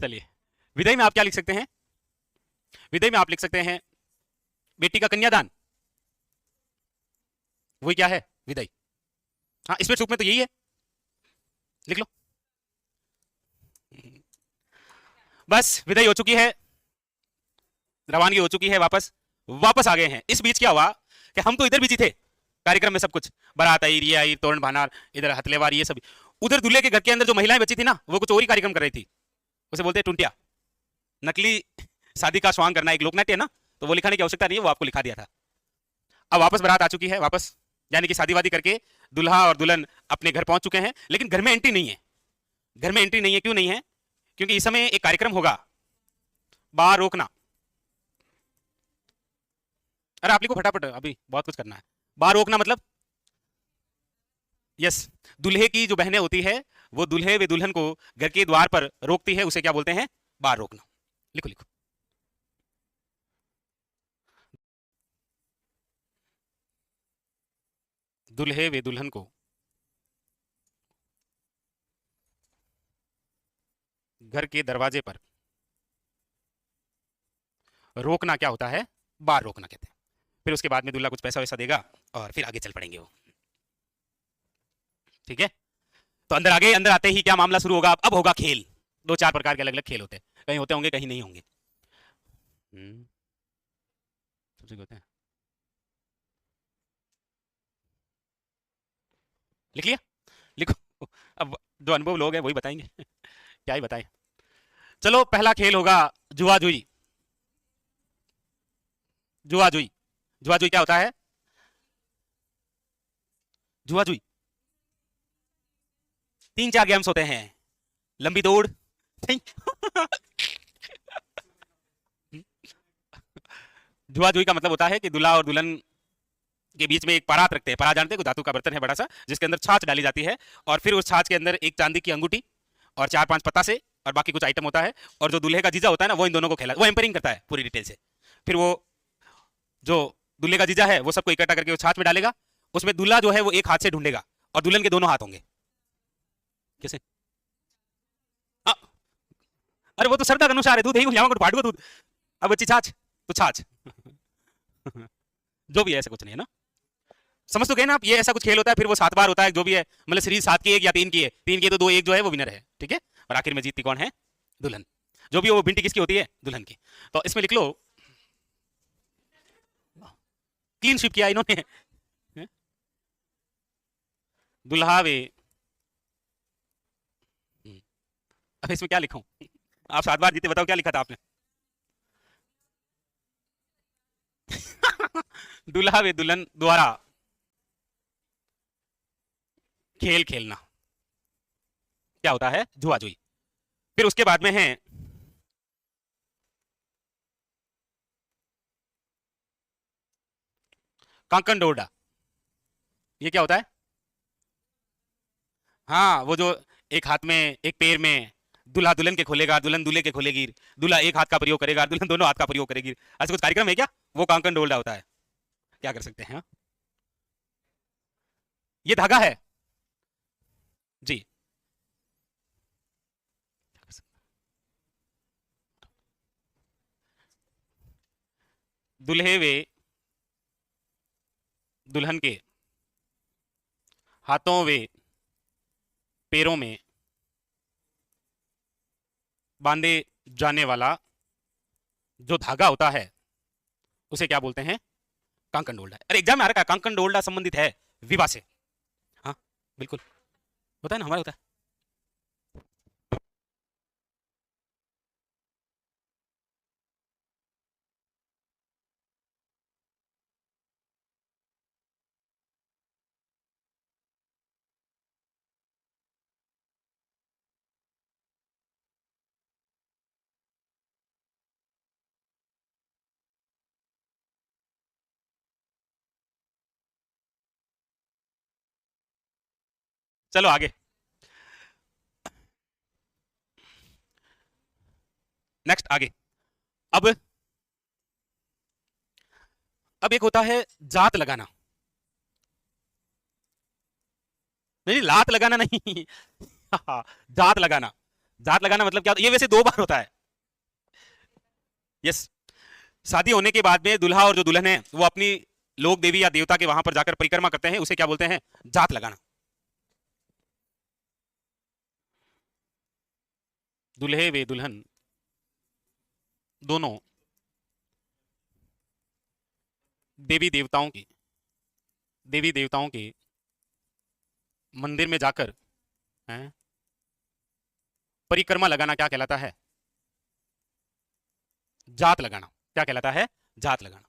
चलिए, विदाई में आप क्या लिख सकते हैं? विदाई में आप लिख सकते हैं बेटी का कन्यादान, वही क्या है, विदाई। हाँ, इसमें चूक में तो यही है, लिख लो। बस विदाई हो चुकी है, रवानगी हो चुकी है, वापस वापस आ गए हैं। इस बीच क्या हुआ कि हम तो इधर बिजी थे कार्यक्रम में, सब कुछ बारात आई, रिया आई, तोरण भानार, इधर हथलेवार, ये सब। उधर दूल्हे के घर के अंदर जो महिलाएं बची थी ना, वो कुछ और ही कार्यक्रम कर रही थी। उसे बोलते हैं टुंटिया, नकली शादी का स्वांग करना, एक लोकनाट्य है ना, तो वो लिखाने की आवश्यकता नहीं है, वो आपको लिखा दिया था। अब वापस बारात आ चुकी है, वापस यानी कि शादी वादी करके दुल्हा और दुल्हन अपने घर पहुंच चुके हैं, लेकिन घर में एंट्री नहीं है। घर में एंट्री नहीं है, क्यों नहीं है? क्योंकि इस समय एक कार्यक्रम होगा, बार रोकना। अरे आप लिखो फटाफट, अभी बहुत कुछ करना है। बार रोकना मतलब, यस, दूल्हे की जो बहनें होती है, वो दूल्हे व दुल्हन को घर के द्वार पर रोकती है, उसे क्या बोलते हैं? बार रोकना। लिखो लिखो। दूल्हे व दुल्हन को घर के दरवाजे पर रोकना क्या होता है? बार रोकना कहते हैं। फिर उसके बाद में दूल्हा कुछ पैसा वैसा देगा और फिर आगे चल पड़ेंगे वो। ठीक है, तो अंदर आ गए। अंदर आते ही क्या मामला शुरू होगा? अब होगा खेल। दो चार प्रकार के अलग अलग खेल होते हैं, कहीं होते होंगे कहीं नहीं होंगे। हम्म, सबसे होते हैं। लिख लिया? लिखो। अब जो अनुभव लोग हैं वही बताएंगे। क्या ही बताएं। चलो, पहला खेल होगा जुआ जुई। जुआ जुई, जुआ जुई क्या होता है? जुआ जुई तीन चार गेम्स होते हैं। लंबी दौड़, नहीं। जुआ जुई का मतलब होता है कि दूल्हा और दुल्हन के बीच में एक परात रखते हैं। परात जानते हैं? धातु का बर्तन है बड़ा सा, जिसके अंदर छाछ डाली जाती है, और फिर उस छाछ के अंदर एक चांदी की अंगूठी और चार पांच पत्ता से और बाकी कुछ आइटम होता है। और जो दूल्हे का जीजा होता है ना, वो इन दोनों को खेला, वो एम्परिंग करता है पूरी डिटेल से। फिर वो जो दूल्हे का जीजा है, वो सबको इकट्ठा करके वो छाछ में डालेगा। उसमें दूल्हा जो है वो एक हाथ से ढूंढेगा, और दुल्हन के दोनों हाथ होंगे। कैसे? हाँ, अरे वो तो श्रद्धा के अनुसार है, दूध ही को फाड़ूगा दूध। अब बच्ची छाछ तो छाछ। जो भी है, ऐसा कुछ नहीं है ना। समझ तो गए ना आप? ये ऐसा कुछ खेल होता है, फिर वो 7 बार होता है, जो भी है। मतलब सीरीज 7 की एक या 3 की है, 3 की है तो 2 1 जो है वो विनर है। ठीक है, और आखिर में जीतती कौन है? दुल्हन। जो भी वो भिंटी किसकी होती है? दुल्हन की। तो इसमें लिख लो, क्लीन स्वीप किया इन्होंने। दुल्हा वे, अब इसमें क्या लिखूं? आप 7 बार जीते, बताओ क्या लिखा था आपने? दुल्हा वे दुल्हन द्वारा खेल खेलना क्या होता है? जुआ जुई। फिर उसके बाद में है कांकन डोरडा। ये क्या होता है? हाँ, वो जो एक हाथ में एक पैर में दूल्हा दुल्हन के खोलेगा, दुल्हन दूल्हे के खोलेगी, दूल्हा एक हाथ का प्रयोग करेगा, दुल्हन दोनों हाथ का प्रयोग करेगी। ऐसा कुछ कार्यक्रम है क्या? वो कांकन डोरडा होता है। क्या कर सकते हैं? हाँ? ये धागा है जी। दुल्हे वे दुल्हन के हाथों वे पैरों में बांधे जाने वाला जो धागा होता है उसे क्या बोलते हैं? कांकन डोलडा। अरे एग्जाम में आ रखा है, कांकन डोलडा संबंधित है विवाह से। हाँ बिल्कुल, होता है ना, हमारा होता है। चलो आगे, नेक्स्ट आगे। अब अब एक होता है जात लगाना, नहीं लात लगाना नहीं। जात लगाना, जात लगाना मतलब क्या? ये वैसे 2 बार होता है। यस, शादी होने के बाद में दूल्हा और जो दुल्हन है वो अपनी लोक देवी या देवता के वहां पर जाकर परिक्रमा करते हैं, उसे क्या बोलते हैं? जात लगाना। दुल्हे वे दुल्हन दोनों देवी देवताओं की देवी देवताओं के मंदिर में जाकर हैं, परिक्रमा लगाना क्या कहलाता है? जात लगाना। क्या कहलाता है? जात लगाना।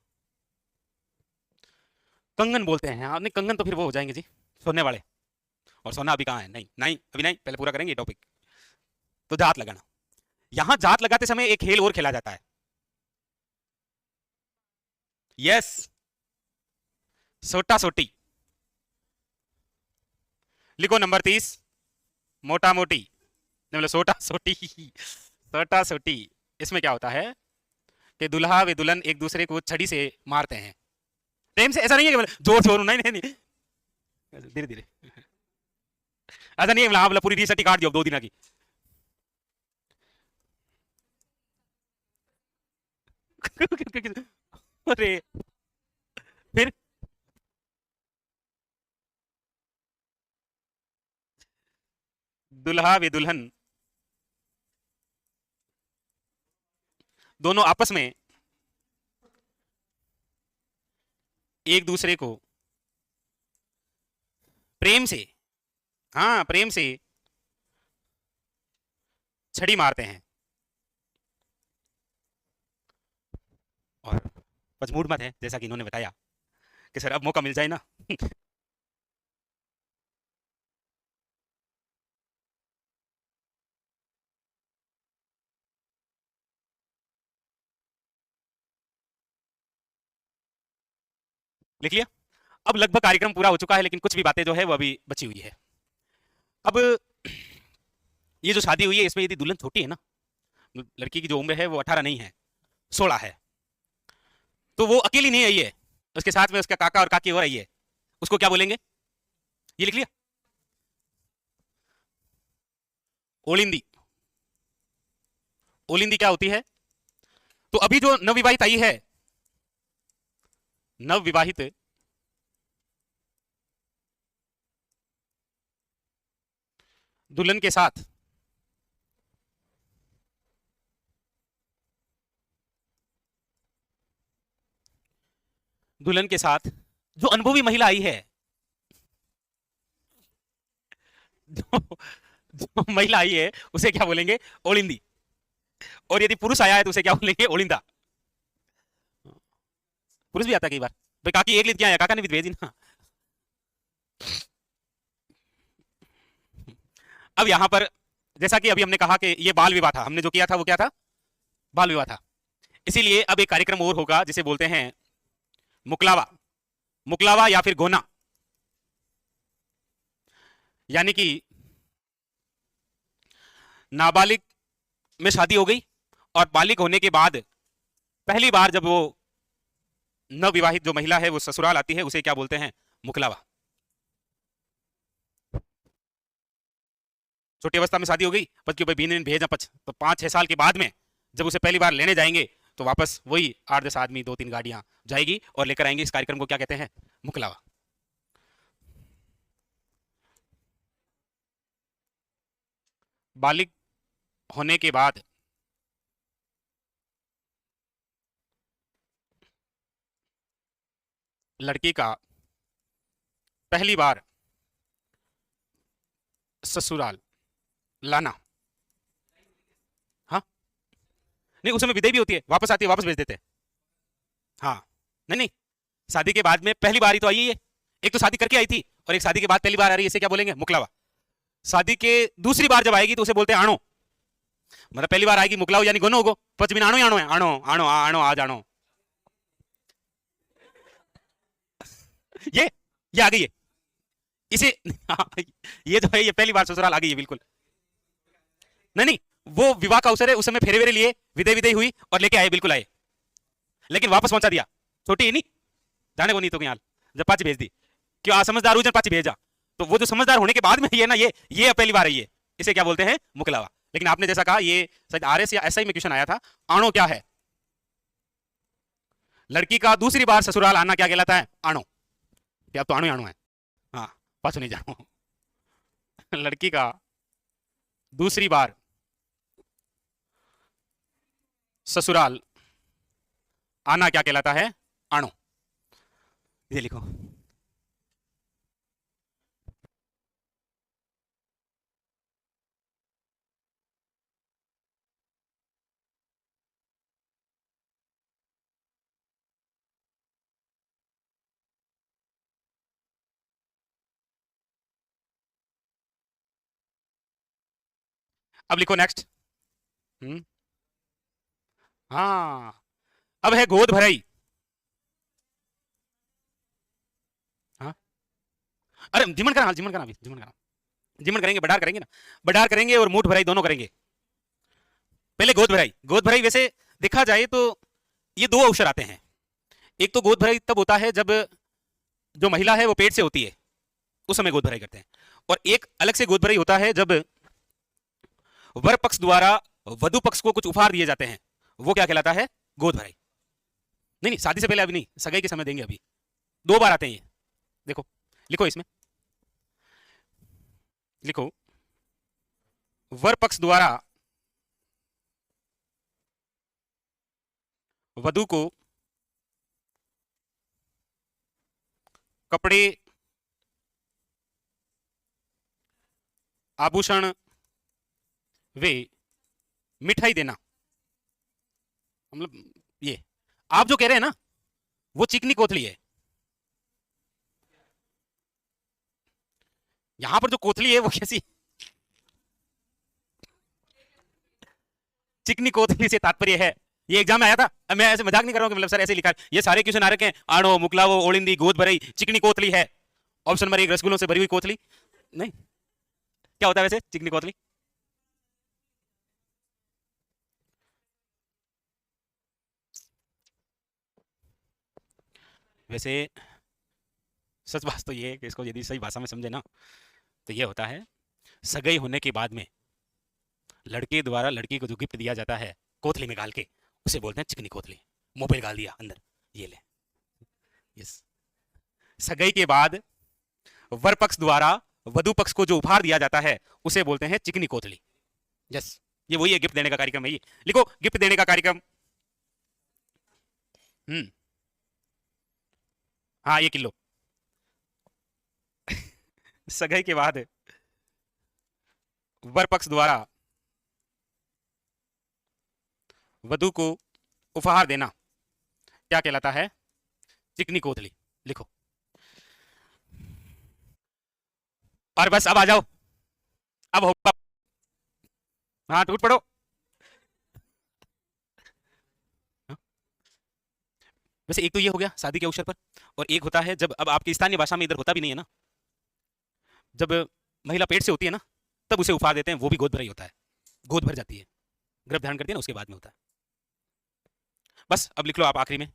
कंगन बोलते हैं आपने, कंगन तो फिर वो हो जाएंगे जी सोने वाले, और सोना अभी कहाँ है? नहीं नहीं अभी नहीं, पहले पूरा करेंगे टॉपिक। तो जात लगाना, यहां जात लगाते समय एक खेल और खेला जाता है। यस, सोटा सोटी। लिखो नंबर 30, मोटा मोटी, मतलब सोटा सोटी। सोटा सोटी, इसमें क्या होता है कि दुल्हा व दुल्हन एक दूसरे को छड़ी से मारते हैं, प्रेम से। ऐसा नहीं है कि जोर जोर, नहीं नहीं नहीं, धीरे धीरे। ऐसा नहीं है मतलब पूरी टी शर्ट काट दियो 2 दिन की। अरे फिर दुल्हा व दुल्हन दोनों आपस में एक दूसरे को प्रेम से, हाँ प्रेम से छड़ी मारते हैं। और मजबूर मत है, जैसा कि इन्होंने बताया कि सर अब मौका मिल जाए ना। लिख लिया? अब लगभग कार्यक्रम पूरा हो चुका है, लेकिन कुछ भी बातें जो है वो अभी बची हुई है। अब ये जो शादी हुई है इसमें यदि दुल्हन छोटी है ना, लड़की की जो उम्र है वो 18 नहीं है, 16 है, तो वो अकेली नहीं आई है, उसके साथ में उसका काका और काकी और आई है, उसको क्या बोलेंगे? ये लिख लिया? ओलिंदी। ओलिंदी क्या होती है? तो अभी जो नवविवाहित आई है, नवविवाहित दुल्हन के साथ दुल्हन के साथ जो अनुभवी महिला आई है, जो, जो महिला आई है उसे क्या बोलेंगे? ओलिंदी। और यदि पुरुष आया है तो उसे क्या बोलेंगे? ओलिंदा। पुरुष भी आता है कई बार, भाई काकी एक लिख क्या आया, काका ने भी भेजी ना। अब यहां पर जैसा कि अभी हमने कहा कि ये बाल विवाह था, हमने जो किया था वो क्या था? बाल विवाह था। इसीलिए अब एक कार्यक्रम और होगा जिसे बोलते हैं मुकलावा। मुकलावा या फिर गोना, यानी कि नाबालिग में शादी हो गई और बालिग होने के बाद पहली बार जब वो नवविवाहित जो महिला है वो ससुराल आती है, उसे क्या बोलते हैं? मुकलावा। छोटी अवस्था में शादी हो गई, पति के ऊपर बीन भेजा पच, तो 5-6 साल के बाद में जब उसे पहली बार लेने जाएंगे तो वापस वही 8-10 आदमी 2-3 गाड़ियां जाएगी और लेकर आएंगे। इस कार्यक्रम को क्या कहते हैं? मुकलावा। बालिग होने के बाद लड़की का पहली बार ससुराल लाना। हाँ, नहीं, उस समय विदाई भी होती है, वापस आती है, वापस भेज देते हैं। हाँ, नहीं नहीं, शादी के बाद में पहली बार ही तो आई है। एक तो शादी करके आई थी और एक शादी के बाद पहली बार आ रही है, इसे क्या बोलेंगे? मुकलावा। शादी के दूसरी बार जब आएगी तो उसे बोलते हैं आणो। मतलब पहली बार आएगी मुकलाओ यानी गोनो होगो, पचमीन आणो ही आणो है, आणो आणो आणो आज आणो। ये आ गई है इसे। हाँ, ये जो है ये पहली बार ससुराल आ गई है, बिल्कुल। नहीं नहीं, वो विवाह का अवसर है, उस समय फेरे वेरे लिए, विदाई विदाई हुई और लेके आए, बिल्कुल आए, लेकिन वापस पहुंचा दिया। छोटी ही नहीं जाने को नहीं तो यहाँ जब पाची भेज दी, क्यों समझदार हुई जब पाची भेजा, तो वो जो समझदार होने के बाद में ये ना, ये पहली बार है, ये इसे क्या बोलते हैं? मुकलावा। लेकिन आपने जैसा कहा, ये शायद आरएस या एसआई में क्वेश्चन आया था, आणो क्या है? लड़की का दूसरी बार ससुराल आना क्या कहलाता है? आणो। अब तो आणो ही आणो है। हाँ, पाछो नहीं जाओ। लड़की का दूसरी बार ससुराल आना क्या कहलाता है? आणो। ये लिखो। अब लिखो नेक्स्ट। हाँ, अब है गोद भराई। हाँ, अरे जिमन करा, जिमन करा, जिमन करा, जिमन करेंगे, बडार करेंगे ना, बडार करेंगे और मूठ भराई दोनों करेंगे। पहले गोद भराई। गोद भराई वैसे देखा जाए तो ये दो अवसर आते हैं। एक तो गोद भराई तब होता है जब जो महिला है वो पेट से होती है, उस समय गोद भराई करते हैं। और एक अलग से गोद भराई होता है जब वर पक्ष द्वारा वधु पक्ष को कुछ उपहार दिए जाते हैं, वो क्या कहलाता है? गोद भराई। नहीं नहीं, शादी से पहले अभी नहीं, सगाई के समय देंगे। अभी दो बार आते हैं ये, देखो, लिखो इसमें, लिखो, वर पक्ष द्वारा वधु को कपड़े, आभूषण वे मिठाई देना। मतलब ये आप जो कह रहे हैं ना, वो चिकनी कोथली है। यहां पर जो कोथली है वो कैसी? चिकनी कोथली से तात्पर्य है, ये एग्जाम में आया था, मैं ऐसे मजाक नहीं कर रहा हूं कि मतलब सर ऐसे लिखा है, ये सारे क्वेश्चन आ रखे हैं, आणो, मुकलावो, ओलिंदी, गोद भराई, चिकनी कोथली है। ऑप्शन नंबर 1 रसगुल्लों से भरी हुई कोथली। नहीं, क्या होता है वैसे चिकनी कोथली? वैसे सच बात तो ये है कि इसको यदि सही भाषा में समझे ना, तो ये होता है, सगाई होने के बाद में लड़के द्वारा लड़की को जो गिफ्ट दिया जाता है कोथली में डाल के, उसे बोलते हैं चिकनी कोथली। मोबाइल डाल दिया अंदर, ये ले। यस, सगाई के बाद वर पक्ष द्वारा वधु पक्ष को जो उपहार दिया जाता है उसे बोलते हैं चिकनी कोथली। यस, ये वही है, गिफ्ट देने का कार्यक्रम है ये। लिखो, गिफ्ट देने का कार्यक्रम। हाँ, ये किलो। सगाई के बाद वर पक्ष द्वारा वधु को उपहार देना क्या कहलाता है? चिकनी कोथली। लिखो, और बस अब आ जाओ, अब होगा। हाँ, टूट पड़ो। हाँ? वैसे एक तो ये हो गया शादी के अवसर पर, और एक होता है जब, अब आपकी स्थानीय भाषा में इधर होता भी नहीं है ना, जब महिला पेट से होती है ना, तब उसे उपहार देते हैं, वो भी गोद भराई होता है। गोद भर जाती है, गर्भ धारण करती है ना, उसके बाद में होता है। बस अब लिख लो आप आखिरी में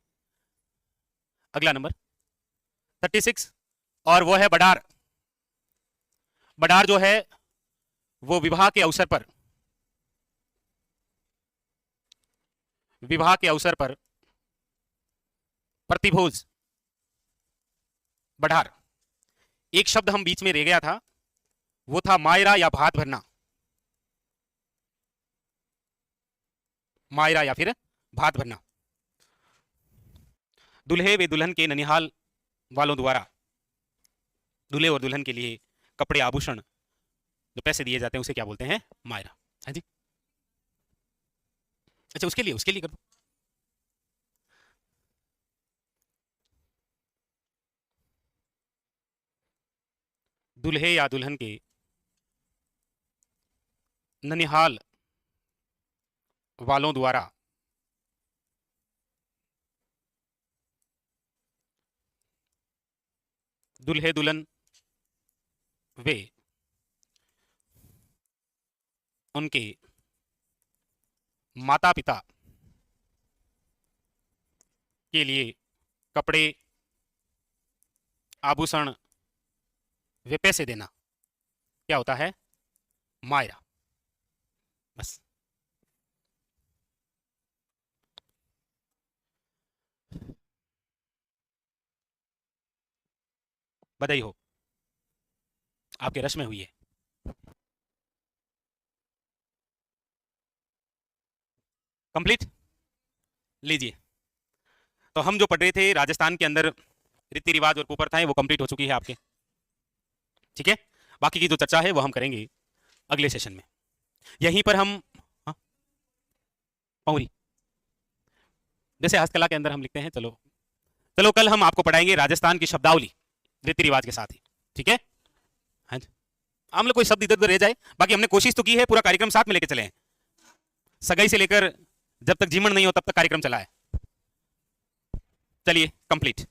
अगला नंबर 36, और वो है बडार। बडार जो है वो विवाह के अवसर पर विवाह के अवसर पर प्रतिभोज बढ़ार। एक शब्द हम बीच में रह गया था, वो था मायरा या भात भरना। मायरा या फिर भात भरना। दुल्हे व दुल्हन के ननिहाल वालों द्वारा दूल्हे और दुल्हन के लिए कपड़े आभूषण जो पैसे दिए जाते हैं उसे क्या बोलते हैं? मायरा। हाँ जी, अच्छा उसके लिए कर दो। दुल्हे या दुल्हन के ननिहाल वालों द्वारा दुल्हे दुल्हन वे उनके माता पिता के लिए कपड़े आभूषण वे पैसे देना क्या होता है? मायरा। बस। बधाई हो, आपके रश में हुई है। कंप्लीट। लीजिए, तो हम जो पढ़ रहे थे राजस्थान के अंदर रीति रिवाज और कुप्रथाएं, वो कंप्लीट हो चुकी है आपके। ठीक है, बाकी की जो चर्चा है वो हम करेंगे अगले सेशन में। यहीं पर हम पौरी जैसे हस्तकला के अंदर हम लिखते हैं। चलो चलो, कल हम आपको पढ़ाएंगे राजस्थान की शब्दावली रीति रिवाज के साथ ही। ठीक है, हाँ जी। हम लोग कोई शब्द इधर उधर रह जाए, बाकी हमने कोशिश तो की है पूरा कार्यक्रम साथ में लेके चले हैं। सगाई से लेकर जब तक जीवन नहीं हो तब तक कार्यक्रम चला है। चलिए, कंप्लीट।